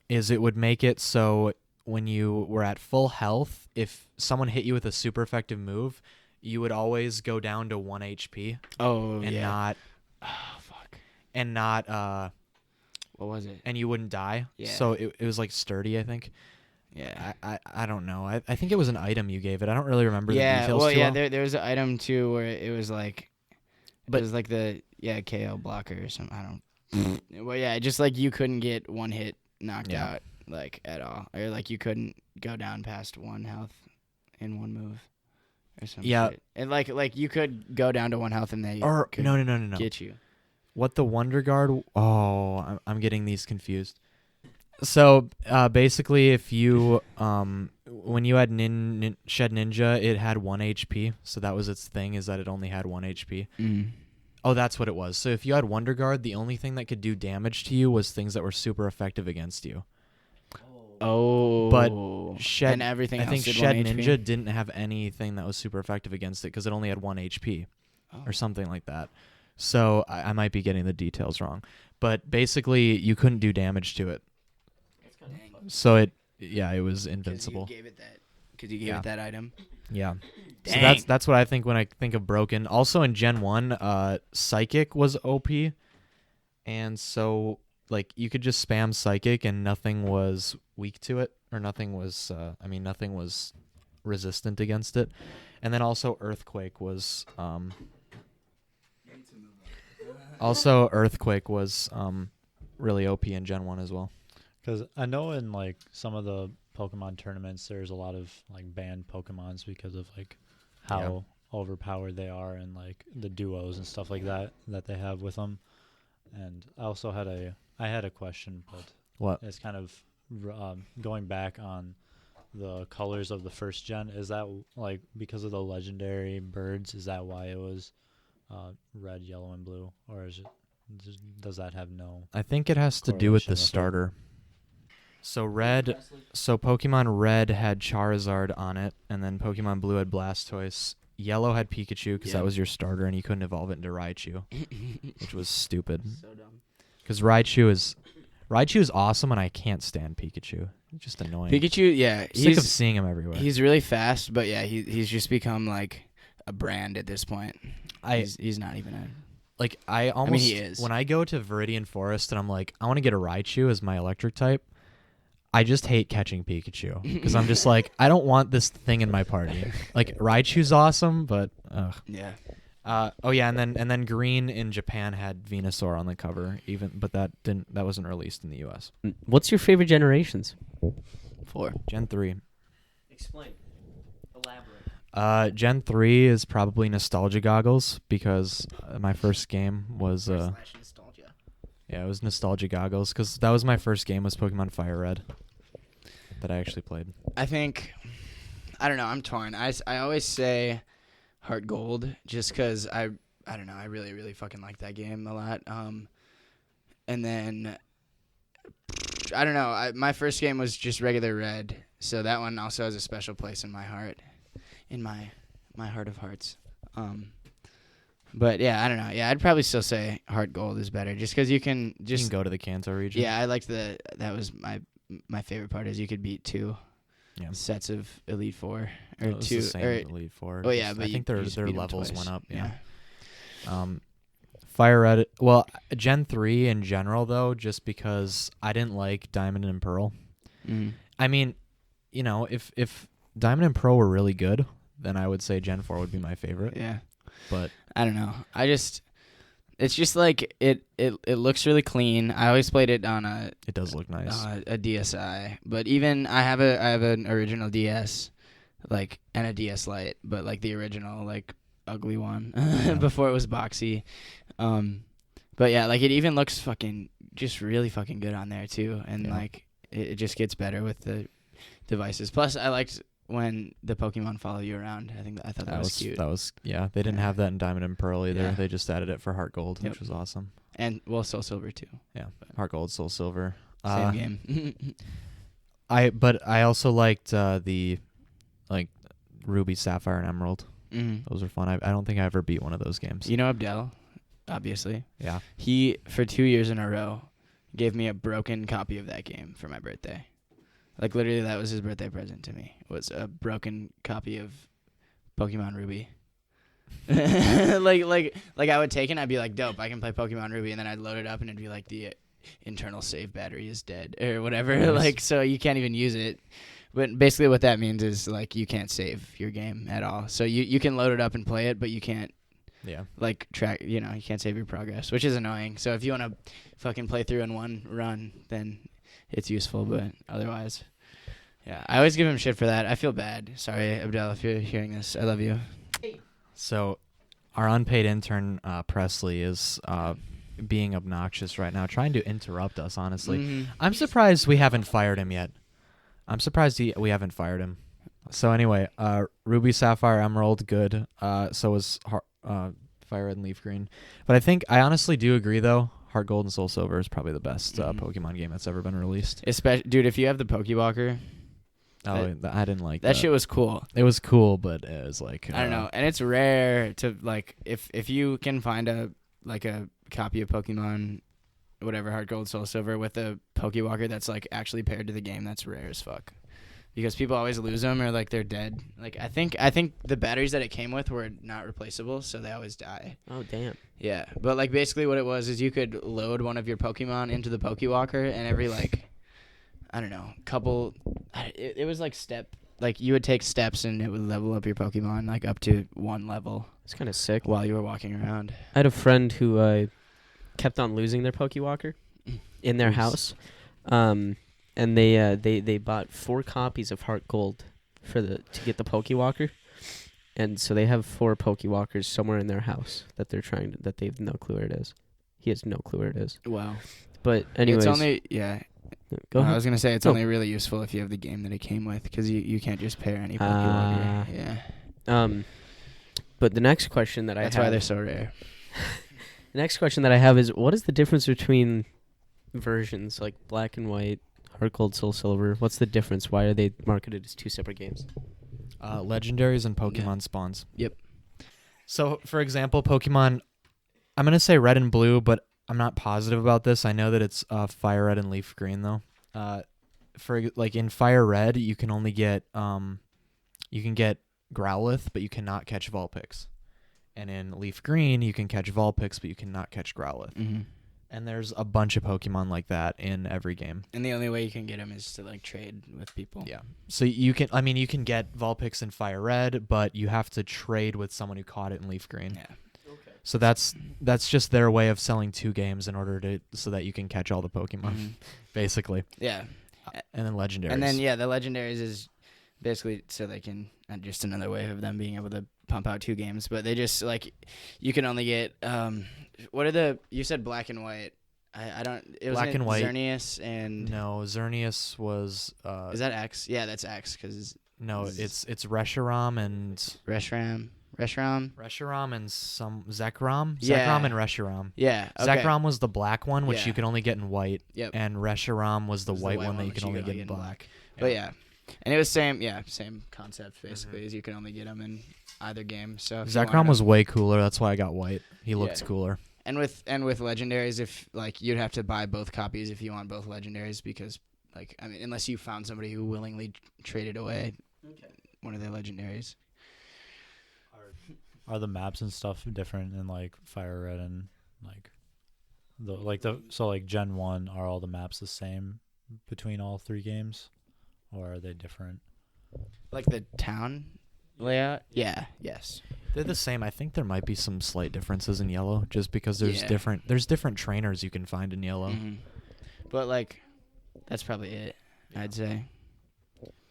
B: is it would make it so when you were at full health, if someone hit you with a super effective move, you would always go down to 1 HP.
A: Oh,
B: and
A: yeah.
B: not
A: Fuck.
B: And not
A: What was it?
B: and you wouldn't die.
A: Yeah.
B: So it was like sturdy, I think.
A: Yeah.
B: I don't know. I think it was an item you gave it. I don't really remember the details
A: well,
B: too well.
A: there was an item too where it was like, it was like the KO blocker or something. I don't. Well, yeah, just like you couldn't get one hit knocked out like at all, or like you couldn't go down past 1 health in one move, or something.
B: Yeah.
A: Shit. And like you could go down to 1 health and they could
B: No.
A: get you.
B: What the Wonder Guard? Oh, I'm getting these confused. So basically, if you when you had Shed Ninja, it had 1 HP. So that was its thing, is that it only had 1 HP.
A: Mm.
B: Oh, that's what it was. So if you had Wonder Guard, the only thing that could do damage to you was things that were super effective against you.
A: Oh.
B: But Shed,
A: and everything
B: I
A: else
B: think
A: did
B: Shed
A: 1 HP?
B: Ninja didn't have anything that was super effective against it because it only had 1 HP or something like that. So I might be getting the details wrong. But basically, you couldn't do damage to it. So it was invincible.
A: Because you gave it that item.
B: Yeah.
A: Dang.
B: So that's what I think when I think of broken. Also in Gen 1, Psychic was OP. And so like you could just spam Psychic and nothing was weak to it, or nothing was resistant against it. And then also Earthquake was really OP in Gen 1 as well.
E: Because I know in like some of the Pokemon tournaments, there's a lot of like banned Pokemons because of like how overpowered they are and like the duos and stuff like that they have with them. And I also had a question, but
B: What?
E: it's kind of going back on the colors of the first gen. Is that like because of the legendary birds? Is that why it was red, yellow, and blue, or is it? Does that have no?
B: I think it has to do with
E: correlation
B: the
E: with it?
B: starter. So Pokemon Red had Charizard on it, and then Pokemon Blue had Blastoise. Yellow had Pikachu because that was your starter, and you couldn't evolve it into Raichu, which was stupid.
C: So dumb.
B: Because Raichu is awesome, and I can't stand Pikachu. It's just annoying.
A: Pikachu, yeah,
B: Sick of seeing him everywhere.
A: he's really fast, but yeah, he's just become like a brand at this point. He's not even a.
B: Like I almost
A: he is.
B: when I go to Viridian Forest and I'm like, I want to get a Raichu as my electric type. I just hate catching Pikachu because I'm just like, I don't want this thing in my party. Like Raichu's awesome, but
A: Yeah.
B: oh yeah, and then Green in Japan had Venusaur on the cover, but that wasn't released in the US.
C: What's your favorite generations?
A: 4.
B: Gen 3.
C: Explain. Elaborate.
B: Gen 3 is probably Nostalgia Goggles because my first game was
A: Nostalgia.
B: yeah, it was Nostalgia Goggles because that was my first game was Pokemon Fire Red that I actually played.
A: I think, I don't know. I'm torn. I always say Heart Gold just because I don't know. I really really fucking like that game a lot. And then I don't know. My first game was just regular Red, so that one also has a special place in my heart, in my heart of hearts. But yeah, I don't know. Yeah, I'd probably still say Heart Gold is better, just because you can
B: You can go to the Kanto region.
A: Yeah, I liked that was my favorite part is you could beat 2 sets of Elite Four or
B: it was
A: 2
B: the same
A: or
B: Elite Four.
A: oh yeah,
B: Just-
A: but
B: I think
A: you
B: their
A: just beat 'em
B: levels
A: twice.
B: went up.
A: Yeah.
B: Fire Red. Well, Gen 3 in general though, just because I didn't like Diamond and Pearl.
A: Mhm.
B: I mean, you know, if Diamond and Pearl were really good, then I would say Gen 4 would be my favorite.
A: Yeah.
B: But
A: I don't know. It's just like it looks really clean. I always played it on
B: it does look nice.
A: a DSi, but even I have an original DS, like, and a DS Lite, but like the original like ugly one before it was boxy. But yeah, like it even looks fucking just really fucking good on there too, and like it just gets better with the devices. Plus, I liked when the Pokemon follow you around. I thought that was cute.
B: That was they didn't have that in Diamond and Pearl either.
A: Yeah.
B: They just added it for Heart Gold,
A: Yep.
B: which was awesome.
A: And well, Soul Silver too.
B: Yeah, Heart Gold, Soul Silver.
A: Same game.
B: But I also liked the like Ruby, Sapphire, and Emerald.
A: Mhm.
B: Those were fun. I don't think I ever beat one of those games.
A: You know Abdel, obviously.
B: Yeah.
A: He, for 2 years in a row, gave me a broken copy of that game for my birthday. Like, literally, that was his birthday present to me, was a broken copy of Pokemon Ruby. like I would take it and I'd be like, dope, I can play Pokemon Ruby, and then I'd load it up and it'd be like the internal save battery is dead or whatever.
B: Nice.
A: Like, so you can't even use it. But basically what that means is, like, you can't save your game at all. So you can load it up and play it, but you can't,
B: Yeah.
A: like, track, you can't save your progress, which is annoying. So if you want to fucking play through in one run, then it's useful, but otherwise, yeah. I always give him shit for that. I feel bad. Sorry, Abdel, if you're hearing this. I love you.
B: So, our unpaid intern Presley is being obnoxious right now, trying to interrupt us. Honestly,
A: Mhm.
B: I'm surprised we haven't fired him yet. I'm surprised we haven't fired him. So anyway, Ruby, Sapphire, Emerald, good. So was Fire Red and Leaf Green. But I honestly do agree though. Heart Gold and Soul Silver is probably the best Pokemon game that's ever been released.
A: Especially, dude, if you have the Pokewalker,
B: I didn't like
A: that shit was cool.
B: It was cool, but it was like
A: I don't know, and it's rare to, like, if you can find a copy of Pokemon, whatever, Heart Gold, Soul Silver, with a Pokewalker that's like actually paired to the game, that's rare as fuck. Because people always lose them or like they're dead. Like I think the batteries that it came with were not replaceable, so they always die.
C: Oh, damn.
A: Yeah, but like basically what it was is you could load one of your Pokemon into the Pokewalker, and every like, I don't know, it was like like you would take steps and it would level up your Pokemon like up to one level
C: It's kind of sick.
A: while you were walking around.
C: I had a friend who kept on losing their Pokewalker. in their
A: Oops.
C: house, and they bought 4 copies of Heart Gold to get the Pokewalker, and so they have 4 Pokewalkers somewhere in their house that they have no clue where it is. He has no clue where it is.
A: Wow.
C: But anyways,
A: It's only
C: go
A: I
C: ahead.
A: was gonna say it's
C: No.
A: only really useful if you have the game that it came with, because you can't just pair any Pokewalker. Yeah.
C: But the next question that I
A: That's
C: have,
A: why they're so rare.
C: the next question that I have is, what is the difference between versions like Black and White, Heart Gold, Soul Silver? What's the difference? Why are they marketed as 2 separate games?
B: Legendaries and Pokemon spawns.
A: Yep.
B: So, for example, Pokemon, I'm going to say red and blue, but I'm not positive about this. I know that it's fire red and leaf green, though. For like in fire red, you can only get Growlithe, but you cannot catch Vulpix. And in leaf green, you can catch Vulpix, but you cannot catch Growlithe.
A: Mm-hmm.
B: And there's a bunch of Pokemon like that in every game.
A: And the only way you can get them is to like trade with people.
B: Yeah. So you can get Vulpix in fire red, but you have to trade with someone who caught it in leaf green.
A: Yeah.
B: So that's just their way of selling 2 games in order so that you can catch all the Pokemon,
A: Mhm.
B: basically.
A: Yeah.
B: And then legendaries.
A: And then the legendaries is basically so they can just another way of them being able to pump out 2 games, but they just like you can only get what are you said black and white. I don't it was
B: Black and white.
A: Xerneas and
B: No, Xerneas was
A: is that X? Yeah, that's X cuz
B: no, it's Reshiram and
A: Reshiram
B: and some Zekrom.
A: Yeah.
B: Zekrom and Reshiram.
A: Yeah, okay.
B: Zekrom was the black one, which
A: Yeah.
B: you can only get in white,
A: Yep.
B: and Reshiram was the
A: Was
B: white one that you
A: which
B: can only get in
A: in
B: black.
A: But yeah. And it was same concept basically, as you can only get them in either game. So if you wanted
B: Zekrom was
A: 'em-
B: way cooler. That's why I got white. He looked
A: Yeah.
B: cooler.
A: And with legendaries, if like you'd have to buy both copies if you want both legendaries, because like I mean, unless you found somebody who willingly traded away one of their legendaries.
E: Are the maps and stuff different in like Fire Red and like so like Gen 1, are all the maps the same between all 3 games, or are they different?
A: Like the town layout? Yeah, yes.
B: They're the same. I think there might be some slight differences in yellow, just because there's
A: Yeah.
B: different trainers you can find in yellow.
A: Mhm. But like that's probably it, I'd say.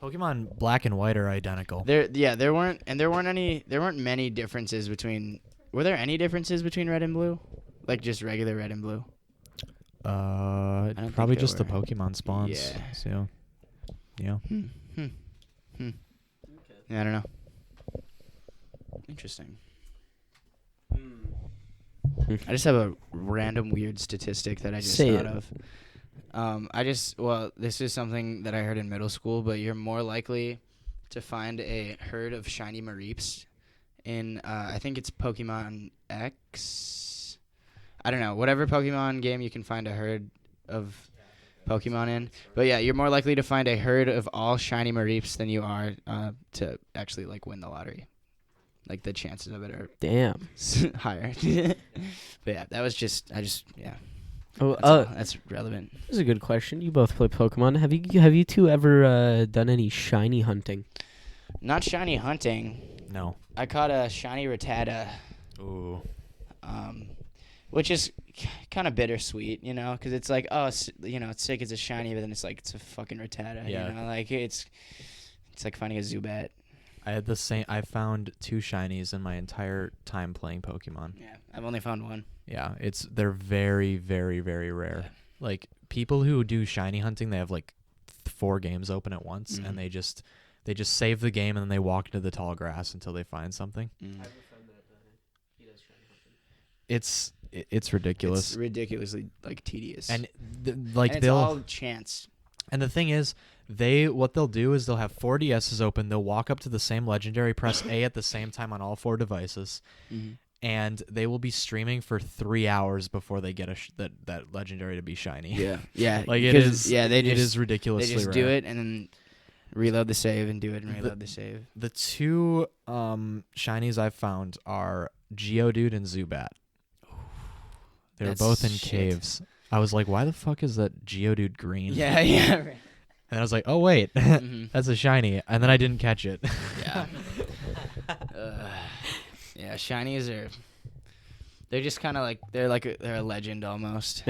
B: Pokemon Black and White are identical.
A: There weren't many differences between. Were there any differences between red and blue? Like just regular red and blue? don't think
B: Probably
A: there
B: just the
A: were.
B: Pokemon spawns.
A: Yeah.
B: So, yeah.
A: Yeah, I don't know. Interesting. I just have a random weird statistic that I just
C: Say
A: thought
C: it.
A: of. This is something that I heard in middle school, but you're more likely to find a herd of shiny Mareeps in, I think it's Pokemon X. I don't know, whatever Pokemon game you can find a herd of Pokemon in. But yeah, you're more likely to find a herd of all shiny Mareeps than you are to actually like win the lottery. Like the chances of it are
C: Damn.
A: higher. But yeah, that was yeah.
C: Oh,
A: That's relevant.
C: this is a good question. You both play Pokemon. Have you two ever done any shiny hunting?
A: Not shiny hunting.
B: No.
A: I caught a shiny Rattata,
B: Ooh.
A: which is kind of bittersweet, because it's like, it's sick, it's a shiny, but then it's like, it's a fucking Rattata,
B: Yeah.
A: like it's like finding a Zubat.
B: I found 2 shinies in my entire time playing Pokemon.
A: Yeah, I've only found one.
B: Yeah, they're very, very, very rare.
A: Yeah.
B: Like people who do shiny hunting, they have like 4 games open at once,
A: Mhm.
B: and they just save the game and then they walk into the tall grass until they find something.
A: Mm.
B: It's ridiculous.
A: It's ridiculously like tedious,
B: And
A: and it's
B: they'll
A: all chance.
B: and the thing is, what they'll do is they'll have 4 DSs open. They'll walk up to the same legendary, press A at the same time on all 4 devices, and they will be streaming for 3 hours before they get that legendary to be shiny.
A: Yeah,
B: Like it
A: 'cause,
B: is.
A: Yeah,
B: it is ridiculously
A: They just
B: rare.
A: do it and then reload the save and do it and reload the save.
B: The 2 shinies I've found are Geodude and Zubat. They were
A: That's
B: both in
A: shit.
B: caves. I was like, why the fuck is that Geodude green?
A: Yeah.
B: And I was like, oh wait,
A: Mhm.
B: that's a shiny. And then I didn't catch it.
A: Yeah. Yeah, shinies are. They're just kind of like they're a legend almost.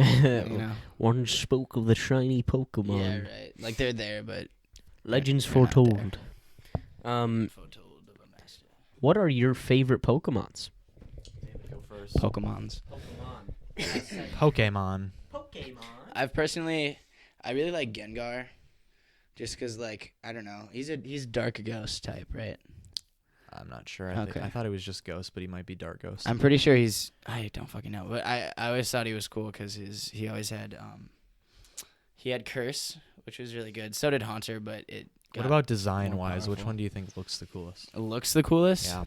C: One spoke of the shiny Pokemon.
A: Yeah, right. Like they're there, but
C: Legends
A: they're not
C: foretold.
A: foretold of a master.
C: What are your favorite Pokemons?
B: Go first.
A: Pokemons.
B: Pokemon.
A: I really like Gengar, just cause like I don't know, he's dark ghost type, right?
B: I'm not sure.
A: Okay.
B: I thought it was just Ghost, but he might be Dark Ghost.
A: I'm pretty sure I don't fucking know, but I always thought he was cool because he always had he had Curse, which was really good. So did Haunter, but it.
B: What
A: got
B: about design-wise?
A: more
B: Which
A: powerful.
B: one do you think looks the coolest?
A: It looks the coolest?
B: Yeah.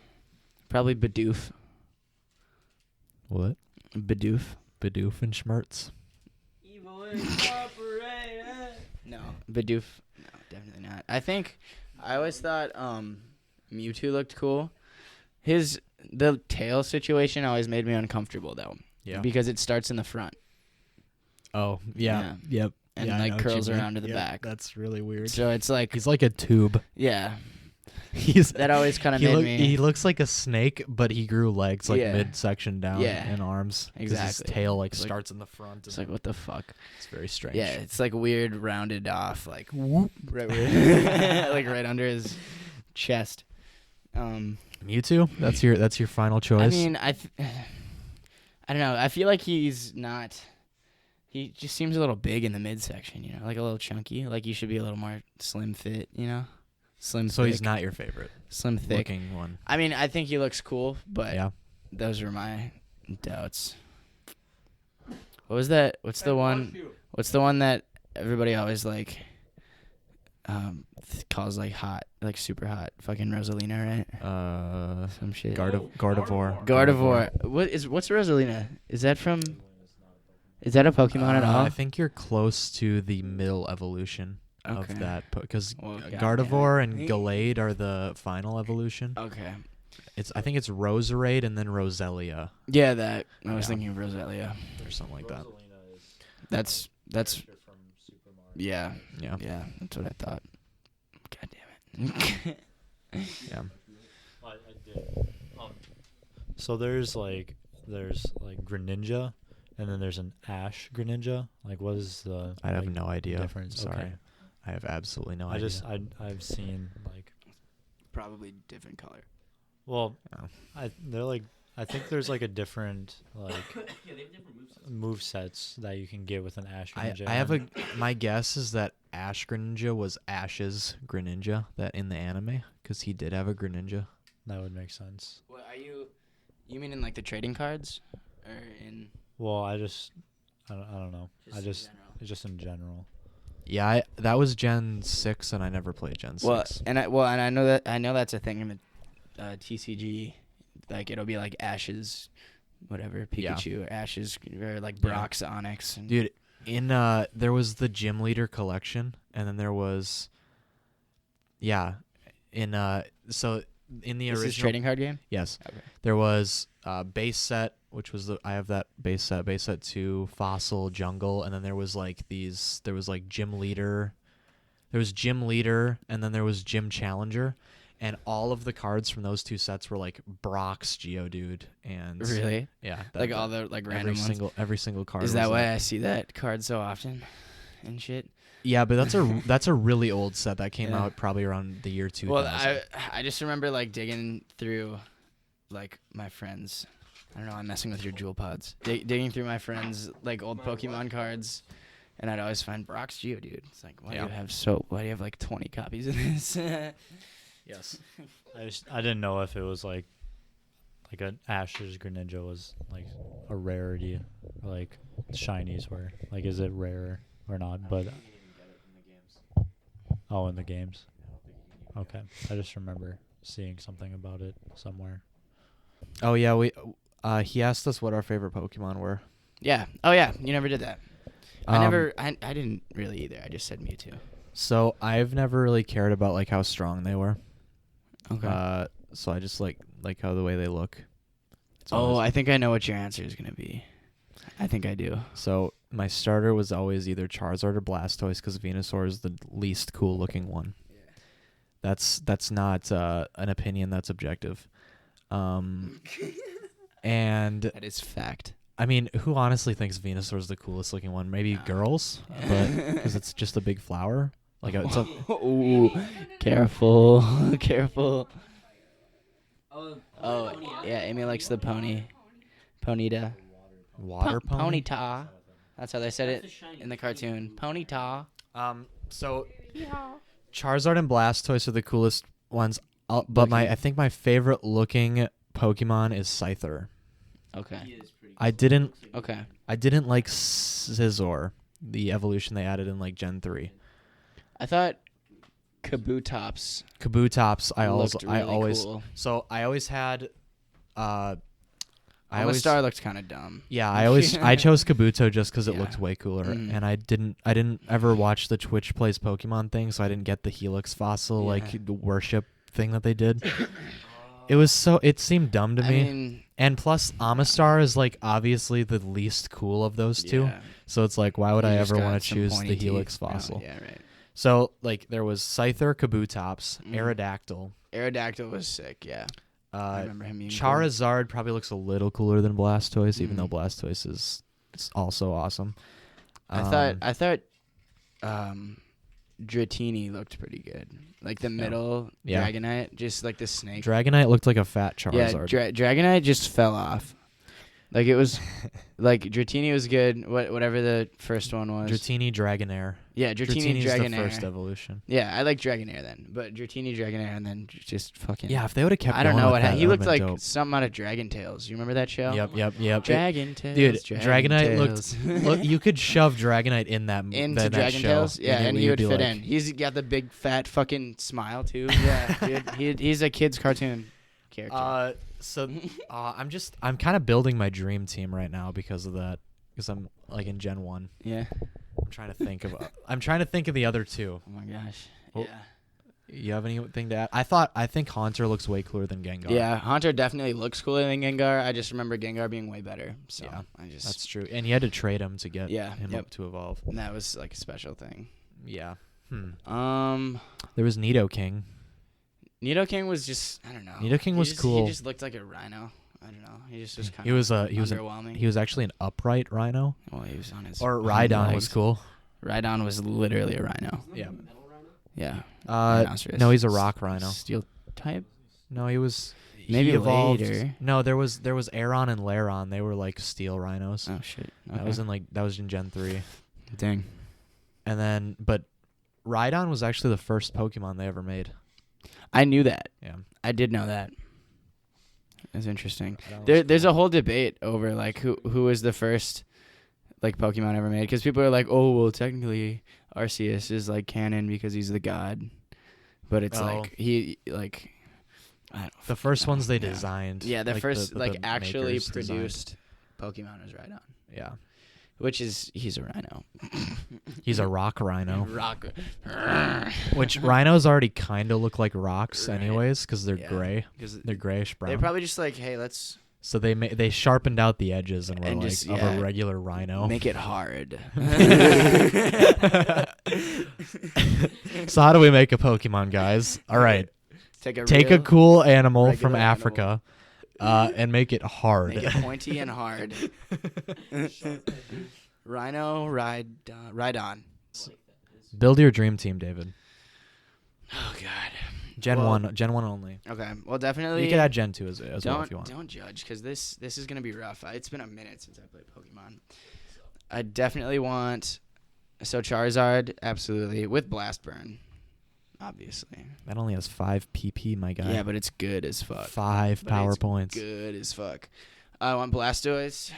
A: Probably Bidoof.
B: What?
A: Bidoof.
B: Bidoof and Schmertz.
A: No, Bidoof. No, definitely not. I always thought Mewtwo looked cool. The tail situation always made me uncomfortable though.
B: Yeah.
A: Because it starts in the front
B: Oh, yeah.
A: Yeah.
B: Yep.
A: and
B: Yeah, I
A: like
B: know what you
A: curls
B: mean.
A: around to the
B: Yeah,
A: back.
B: That's really weird.
A: So it's like
B: He's like a tube.
A: yeah.
B: He's
A: That always kind of made me.
B: He looks like a snake, but he grew legs like
A: Yeah.
B: midsection down
A: Yeah.
B: and arms. 'Cause His
A: Exactly.
B: tail like
A: It's like-
B: starts in the front.
A: It's
B: and
A: like what the fuck?
B: it's very strange.
A: Yeah, it's like weird rounded off, like whoop, right where, like right under his chest.
B: Mewtwo. That's your final choice.
A: I mean, I don't know. I feel like he's not. He just seems a little big in the midsection, you know, like a little chunky. Like you should be a little more slim fit, you know, slim.
B: so
A: thick,
B: he's not your favorite
A: slim thick.
B: looking one.
A: I mean, I think he looks cool, but
B: Yeah.
A: those are my doubts. What was that? What's the one? What's the one that everybody always like calls like hot, like super hot? Fucking Rosalina, right? Some shit.
B: Gardevoir.
A: Gardevoir. What's Rosalina? Is that from? Is that a Pokemon at all?
B: I think you're close to the middle evolution
A: Okay.
B: of that because
A: Well,
B: Gardevoir
A: goddamn
B: and Gallade are the final evolution.
A: Okay.
B: I think it's Roserade and then Roselia
A: Yeah, that. I was
B: Yeah.
A: thinking of Roselia.
B: or something like that.
A: That's. Yeah.
B: Yeah.
A: Yeah. That's what I thought. God damn it.
B: Yeah.
E: I did. So there's Greninja, and then there's an Ash Greninja. Like, what is the?
B: I have
E: like,
B: no idea.
E: difference?
B: Sorry.
E: Okay.
B: I have absolutely no idea.
E: I've seen like.
A: Probably different color.
E: Well,
B: Oh.
E: I think there's like a different like move sets that you can get with an Ash Greninja.
B: I have my guess is that Ash Greninja was Ash's Greninja that in the anime because he did have a Greninja.
E: That would make sense.
A: What are you? You mean in like the trading cards, or in?
E: Well, I don't know. It's just in general.
B: Yeah, that was Gen 6 and I never played Gen 6.
A: Well, and I know that's a thing in the TCG. Like it'll be like Ash's, whatever
B: Yeah.
A: Pikachu or Ash's or like
B: Yeah.
A: Brock's Onyx. And
B: Dude, in there was the Gym Leader collection and then there was so in the
A: is
B: original
A: this trading card game?
B: Yes.
A: Okay.
B: There was base set, which was I have that base set 2, Fossil, Jungle, and then there was like there was like Gym Leader. There was Gym Leader and then there was Gym Challenger. And all of the cards from those two sets were like Brock's Geodude and
A: Really?
B: yeah,
A: Like all the like random ones.
B: every single card.
A: Is
B: was
A: that why I see that card so often, and shit?
B: Yeah, but that's a really old set that came
A: Yeah.
B: out probably around the year 2000.
A: Well, I just remember like digging through, like my friends. I don't know. I'm messing with your jewel pods. Digging through my friends like old Pokemon cards, and I'd always find Brock's Geodude. It's like, why do you have like 20 copies of this?
B: Yes.
E: I didn't know if it was like an Ash's Greninja was like a rarity, like shinies were. Like, is it rare or not? But in the games. Okay, I just remember seeing something about it somewhere.
B: Oh yeah, he asked us what our favorite Pokemon were.
A: Yeah. Oh yeah. You never did that.
B: Um,
A: I didn't really either. I just said Mewtwo.
B: So I've never really cared about like how strong they were.
A: Okay.
B: So I just like how the way they look.
A: I think I know what your answer is gonna be. I think I do.
B: So my starter was always either Charizard or Blastoise because Venusaur is the least cool looking one. That's not an opinion. That's objective. And
A: That is fact.
B: I mean, who honestly thinks Venusaur is the coolest looking one? Maybe
A: No.
B: girls, but because it's just a big flower. Like it's a
A: Ooh, careful, careful. Oh, yeah, Amy likes the pony. Ponyta.
B: water pony.
A: Ponyta. That's how they said it in the cartoon. Ponyta.
B: So
D: Yeah.
B: Charizard and Blastoise are the coolest ones. But I think my favorite looking Pokemon is Scyther.
A: Okay.
B: I didn't
A: Okay.
B: like Scizor, the evolution they added in like Gen 3.
A: I thought Kabutops
B: Kabutops, I
A: looked really
B: always
A: cool.
B: so I always had I always
A: Star looked kind of dumb.
B: yeah, I chose Kabuto just cuz it
A: Yeah.
B: looked way cooler,
A: Mhm.
B: and I didn't ever watch the Twitch Plays Pokemon thing, so I didn't get the Helix fossil
A: Yeah.
B: like the worship thing that they did. It seemed dumb to
A: I
B: me.
A: mean,
B: And plus, Amistar is like obviously the least cool of those two.
A: yeah.
B: So it's like, why would
A: You
B: I
A: just
B: ever
A: got
B: want to
A: some
B: choose
A: pointy
B: the
A: teeth.
B: Helix
A: Oh,
B: fossil?
A: yeah, right.
B: So like there was Scyther, Kabutops,
A: Mhm.
B: Aerodactyl.
A: Aerodactyl was sick, yeah. I remember him being cool.
B: Charizard probably looks a little cooler than Blastoise, even though
A: Mhm.
B: Blastoise is also awesome.
A: I thought Dratini looked pretty good. Like the middle
B: Yeah.
A: Dragonite, just like the snake.
B: Dragonite looked like a fat Charizard.
A: Yeah, Dragonite just fell off. Like it was, like Dratini was good. Whatever the first one was.
B: Dratini, Dragonair.
A: Yeah, Dratini
B: Dratini's
A: Dragonair.
B: the first evolution.
A: Yeah, I like Dragonair then, but Dratini Dragonair and then just fucking.
B: Yeah, if they would have kept
A: I don't
B: going
A: know
B: with
A: what
B: that,
A: he
B: that
A: looked
B: would've
A: like
B: been dope.
A: something out of Dragon Tales. You remember that show?
B: Yep.
A: Dragon Tales.
B: Dude,
A: Dragon
B: Dragonite
A: Tales.
B: look, you could shove Dragonite in that
A: into
B: that
A: Dragon
B: show,
A: Tales. Yeah, and he
B: you'd
A: would
B: be
A: fit
B: like-
A: in. He's got the big fat fucking smile too. Yeah, dude. He's a kid's cartoon character.
B: I'm kind of building my dream team right now because of that. Because I'm like in Gen 1.
A: Yeah.
B: I'm trying to think of the other two.
A: Oh my gosh.
B: Oh.
A: Yeah.
B: You have anything to add? I think Haunter looks way cooler than Gengar.
A: Yeah, Haunter definitely looks cooler than Gengar. I just remember Gengar being way better. So
B: Yeah,
A: I just
B: that's true. And you had to trade him to get him
A: yep.
B: up to evolve.
A: and that was like a special thing.
B: Yeah.
A: There
B: There was Nidoking.
A: Nidoking was just I don't know.
B: Nidoking was
A: He
B: cool.
A: just looked like a rhino. I don't know. He just was kind
B: He
A: of
B: was
A: underwhelming.
B: he was actually an upright rhino.
A: well, he was on his
B: Or
A: hind
B: Rhydon
A: legs.
B: was cool.
A: Rhydon was literally a rhino.
B: Yeah.
A: Yeah.
B: No, he's a rock rhino.
A: Steel type.
B: No, he was.
A: Maybe
B: he evolved.
A: later.
B: No, there was Aeron and Lairon. They were like steel rhinos.
A: Oh shit.
B: That was in Gen 3.
A: Dang.
B: And then, but Rhydon was actually the first Pokemon they ever made.
A: I knew that.
B: Yeah.
A: I did know that. That's interesting.
B: Rhydon was
A: There's
B: cool.
A: a whole debate over like who was the first like Pokemon ever made because people are like, oh well, technically Arceus is like canon because he's the god, but it's
B: Oh.
A: like he like I don't
B: The first
A: know.
B: ones they
A: Yeah.
B: designed.
A: Yeah, the
B: like
A: first
B: the
A: like actually
B: makers designed.
A: produced Pokemon was Rhydon,
B: Yeah.
A: which is he's a rhino.
B: He's a rock rhino.
A: Rock.
B: Which rhinos already kind of look like rocks
A: Right.
B: anyways because they're
A: Yeah.
B: gray.
A: Because
B: They're grayish brown.
A: they're probably just like, hey, let's
B: So they sharpened out the edges and were
A: And
B: like
A: just,
B: of
A: yeah,
B: a regular rhino.
A: make it hard.
B: So how do we make a Pokemon, guys? All right,
A: Take a
B: take a cool animal
A: regular
B: from
A: animal.
B: Africa, and make it hard.
A: Make it pointy and hard. Rhino, Rhydon.
B: Build your dream team, David.
A: Oh God.
B: Gen
A: Well-
B: 1, Gen 1 only.
A: Okay. Well, definitely.
B: You could add Gen 2 as well if you want.
A: Don't judge because this is gonna be rough. It's been a minute since I played Pokemon. I definitely want Charizard, absolutely with Blast Burn, obviously.
B: That only has 5 PP, my guy.
A: Yeah, but it's good as fuck.
B: 5
A: But
B: power
A: it's
B: points.
A: Good as fuck. I want Blastoise.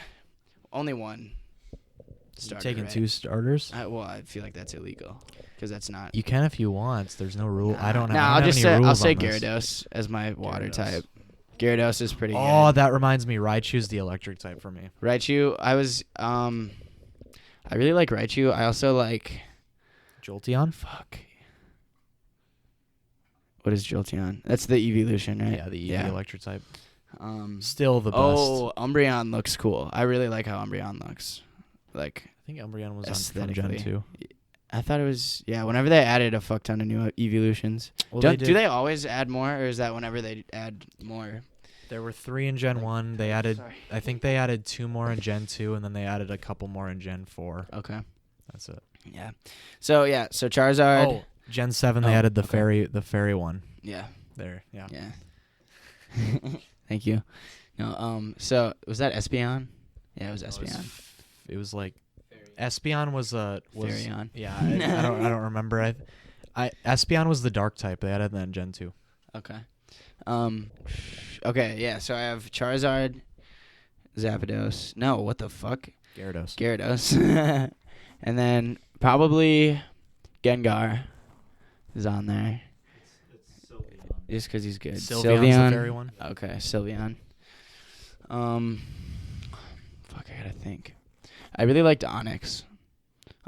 A: Only one.
B: You're
A: Starter,
B: taking
A: right?
B: 2 starters.
A: I feel like that's illegal because that's not.
B: You can if you want. There's no rule. I don't know.
A: Nah,
B: I
A: I'll
B: don't have
A: just
B: any
A: say
B: rules
A: I'll say
B: on this.
A: Gyarados as my water
B: Gyarados.
A: type. Gyarados is pretty
B: Oh,
A: good.
B: that reminds me. Raichu's the electric type for me.
A: Raichu, I really like Raichu. I also like
B: Jolteon.
A: fuck. What is Jolteon? That's the evolution, right?
B: Yeah, the EV electric type. Still the best.
A: Oh, Umbreon looks cool. I really like how Umbreon looks. Like
B: I think Umbreon was from Gen
A: aesthetically.
B: 2.
A: I thought it was whenever they added a fuck ton of new evolutions.
B: Well,
A: Do they always add more or is that whenever they add more?
B: There were 3 in Gen 1. They added, I think they added 2 more in Gen 2, and then they added a couple more in Gen 4.
A: Okay.
B: That's it.
A: Yeah. So Charizard.
B: Oh, Gen 7 they added the
A: okay.
B: fairy one.
A: Yeah.
B: There. Yeah.
A: Yeah. Thank you. No. So was that Espeon? Yeah, it was Espeon.
B: It was like Espeon was
A: Faireon.
B: Yeah, I don't remember. Espeon was the dark type. They added that in Gen 2.
A: Okay. Okay. Yeah. So I have Charizard, Zapdos. No, what the fuck? Gyarados. And then probably Gengar is on there.
E: It's Sylveon.
A: Just because he's good.
B: Sylveon's the fairy one.
A: Okay, Sylveon. Fuck, I gotta think. I really liked Onyx.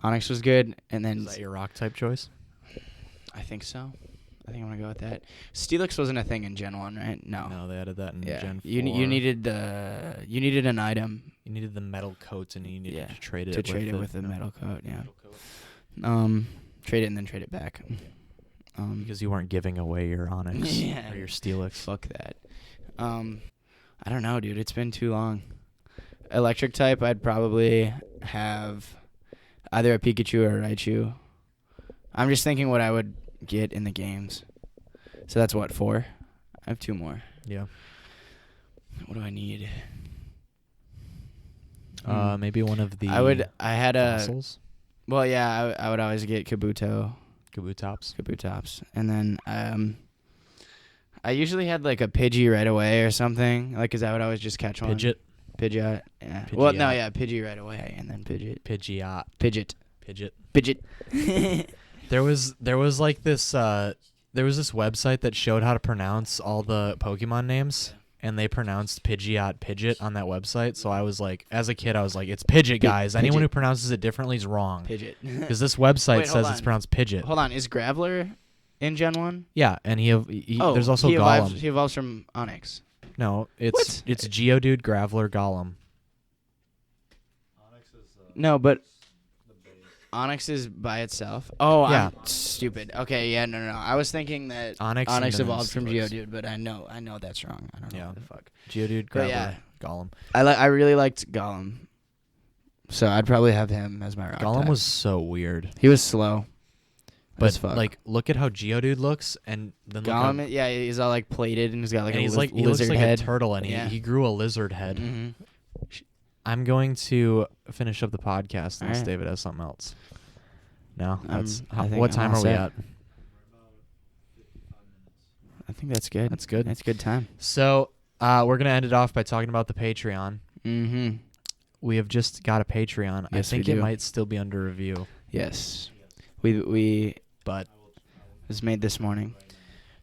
A: Onyx was good, and then
B: Is that your rock type choice?
A: I think so. I think I'm gonna go with that. Steelix wasn't a thing in Gen 1, right? No.
B: No, they added that in
A: Yeah.
B: Gen 4.
A: You needed an item
B: You needed the metal coat, and you needed to trade it
A: to trade it with the
B: no,
A: metal coat. Yeah.
B: metal coat.
A: Trade it and then trade it back.
B: Because you weren't giving away your Onyx
A: Yeah.
B: or your Steelix.
A: Fuck that. I don't know, dude. It's been too long. Electric type, I'd probably have either a Pikachu or a Raichu. I'm just thinking what I would get in the games. So that's what, 4? I have 2 more.
B: Yeah.
A: What do I need?
B: Maybe one of the
A: I had a
B: fossils.
A: well, yeah, I would always get Kabutops. And then I usually had like a Pidgey right away or something, like, cuz I would always just catch one.
B: Pidgeot.
A: Pidgeot. Yeah. Well, no, yeah, Pidgey right away and then Pidgeot. Pidgeot.
B: There was like this there was this website that showed how to pronounce all the Pokemon names, and they pronounced Pidgeot on that website. So I was like, as a kid, I was like, it's Pidgeot, guys. Anyone who pronounces it differently is wrong.
A: Pidgeot.
B: Because this website
A: Wait,
B: says
A: hold
B: it's
A: on.
B: pronounced Pidgeot.
A: Hold on, is Graveler in Gen 1?
B: Yeah, and there's also
A: he
B: Golem.
A: He evolves from Onyx.
B: No, it's
A: What?
B: it's Geodude, Graveler, Golem.
E: Onyx is
A: No, but
E: the base.
A: Onyx is by itself. Oh,
B: Yeah.
A: I'm stupid. Okay, yeah, no. I was thinking that
B: Onyx
A: evolved from
B: Steelix.
A: Geodude, but I know that's wrong. I don't know
B: Yeah.
A: what the fuck.
B: Geodude,
A: But
B: Graveler,
A: yeah.
B: Golem.
A: I really liked Golem, so I'd probably have him as my rock
B: Golem
A: type.
B: was so weird.
A: He was slow. as
B: But
A: fuck.
B: like, look at how Geodude looks, and then look how,
A: Golem, yeah, he's all like plated and he's got like
B: and
A: a
B: he's like he
A: lizard
B: looks like
A: head.
B: a turtle, and
A: Yeah.
B: he grew a lizard head.
A: Mm-hmm.
B: I'm going to finish up the podcast unless
A: Alright.
B: David has something else. No, that's
A: I think
B: what
A: I'm
B: time
A: all
B: are we
A: set.
B: at?
A: I think that's good.
B: That's good.
A: That's a good time.
B: So we're gonna end it off by talking about the Patreon.
A: Mm-hmm.
B: We have just got a Patreon. I
A: Yes, we
B: think it
A: do.
B: might still be under review,
A: Yes. We
B: but
A: was made this morning.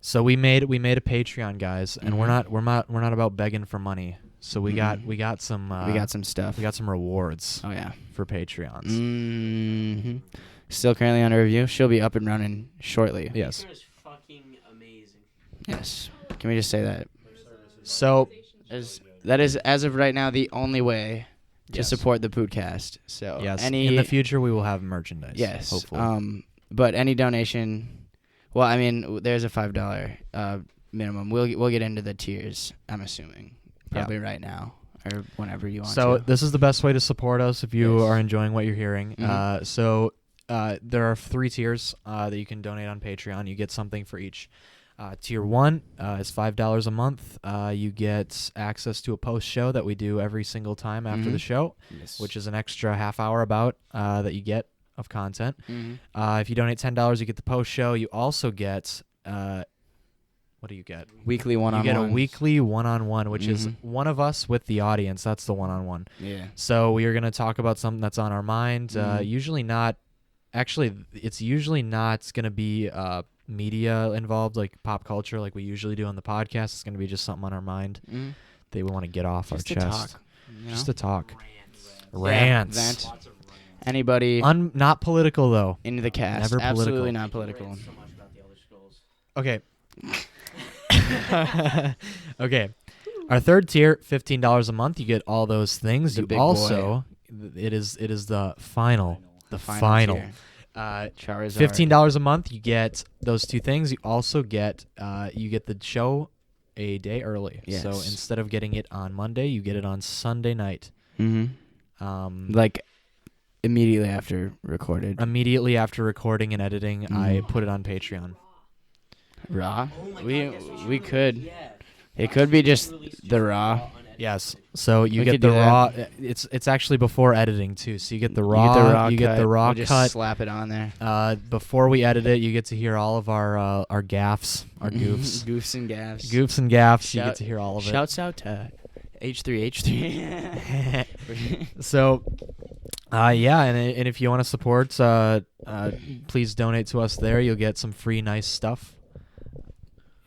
B: so we made a Patreon, guys, and we're
A: Mhm.
B: not about begging for money. So we got some
A: we got some stuff.
B: we got some rewards
A: Oh yeah.
B: for Patreons.
A: Mm-hmm. Still currently under review. She'll be up and running shortly.
B: Yes.
C: is fucking amazing.
A: Yes. Can we just say that?
B: So
A: That is as of right now the only way to
B: Yes.
A: support the Pootcast. So
B: yes,
A: any
B: in the future we will have merchandise.
A: yes.
B: hopefully.
A: But any donation, well, I mean, there's a $5 minimum. We'll get into the tiers. I'm assuming probably right now or whenever you want.
B: So
A: to.
B: this is the best way to support us if you
A: Yes.
B: are enjoying what you're hearing.
A: Mhm.
B: There are 3 tiers that you can donate on Patreon. You get something for each. Tier 1 is $5 a month. You get access to a post show that we do every single time after the
A: Mhm.
B: show,
A: Yes.
B: which is an extra half hour that you get of content.
A: Mhm.
B: If you donate $10, you get the post show. You also get what do you get?
A: Weekly
B: You
A: one-on-one.
B: get a weekly one-on-one, which is
A: Mhm.
B: one of us with the audience. That's the one-on-one.
A: Yeah.
B: So we are going to talk about something that's on our mind.
A: Mhm.
B: Usually not. Actually, it's usually not going to be media involved, like pop culture, like we usually do on the podcast. It's going to be just something on our mind
A: Mhm.
B: that we want to get off
A: Just to
B: our chest.
A: talk. You
B: Just
A: know?
B: to talk.
A: Yeah,
B: Rants.
A: vent. Anybody
B: Not political though.
A: into the cast.
B: Never political.
A: Absolutely not political.
C: So much about the Elder Scrolls.
B: Okay. Okay. Our third tier, $15 a month. You get all those things.
A: The
B: You
A: big
B: also, it is the final.
A: The
B: final.
A: tier. Charizard.
B: $15 a month. You get those 2 things. You also get the show a day early.
A: Yes.
B: So instead of getting it on Monday, you get it on Sunday night.
A: Mm-hmm. Like immediately after recorded.
B: Immediately after recording and editing, I put it on Patreon.
A: Raw? We could. It could be just the raw.
B: Yes. So you
A: We
B: get
A: could
B: the
A: do that.
B: raw. It's actually before editing too. So you get the raw. You get the raw
A: We'll just
B: cut.
A: slap it on there.
B: Before we edit it, you get to hear all of our gaffes, our goofs,
A: Goofs and gaffs.
B: goofs and gaffes. You
A: Shout-
B: get to hear all of it.
A: Shouts out to H3H3.
B: So, yeah, and if you want to support, please donate to us there. You'll get some free nice stuff.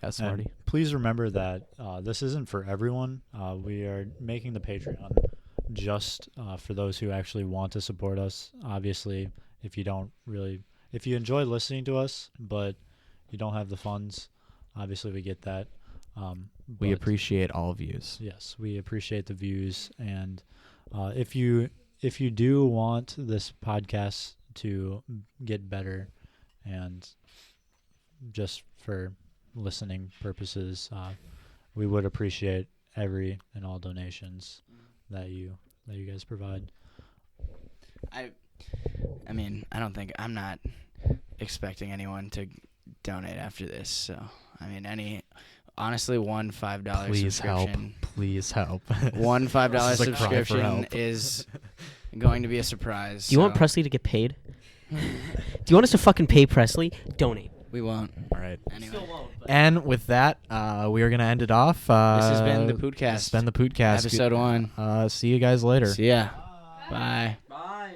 B: Yes,
E: And
B: Marty.
E: please remember that this isn't for everyone. We are making the Patreon just for those who actually want to support us. Obviously, if you enjoy listening to us, but you don't have the funds, obviously we get that.
B: We
E: but
B: appreciate all views.
E: Yes, we appreciate the views, and if you do want this podcast to get better, and just for listening purposes, we would appreciate every and all donations that you guys provide.
A: I mean, I'm not expecting anyone to donate after this. So, I mean, honestly, one $5
B: Please help.
A: subscription.
B: Please help.
A: One $5
B: This is a cry for
A: subscription
B: help.
A: is going to be a surprise.
C: Do you want
A: so
C: Presley to get paid? Do you want us to fucking pay Presley? Donate.
A: We won't.
B: All right.
A: Anyway,
B: And with that, we are going to end it off.
A: this has been the Pootcast.
B: This has been the Pootcast.
A: Episode 1.
B: See you guys later.
A: See ya. Bye.
C: Bye.